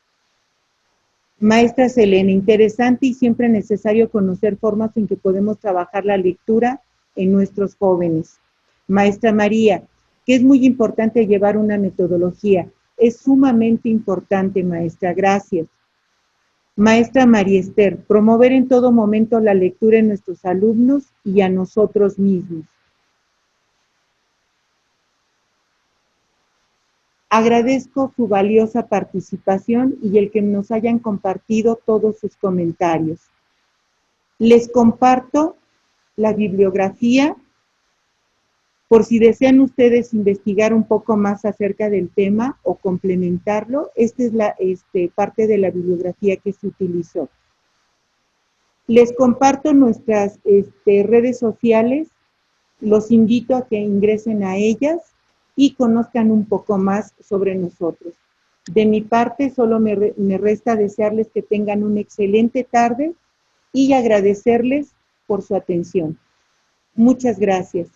Maestra Selena, interesante y siempre necesario conocer formas en que podemos trabajar la lectura en nuestros jóvenes. Maestra María, que es muy importante llevar una metodología. Es sumamente importante, maestra, gracias. Maestra María Esther, promover en todo momento la lectura en nuestros alumnos y a nosotros mismos. Agradezco su valiosa participación y el que nos hayan compartido todos sus comentarios. Les comparto la bibliografía por si desean ustedes investigar un poco más acerca del tema o complementarlo. Esta es la parte de la bibliografía que se utilizó. Les comparto nuestras redes sociales. Los invito a que ingresen a ellas y conozcan un poco más sobre nosotros. De mi parte, solo me resta desearles que tengan una excelente tarde y agradecerles por su atención. Muchas gracias.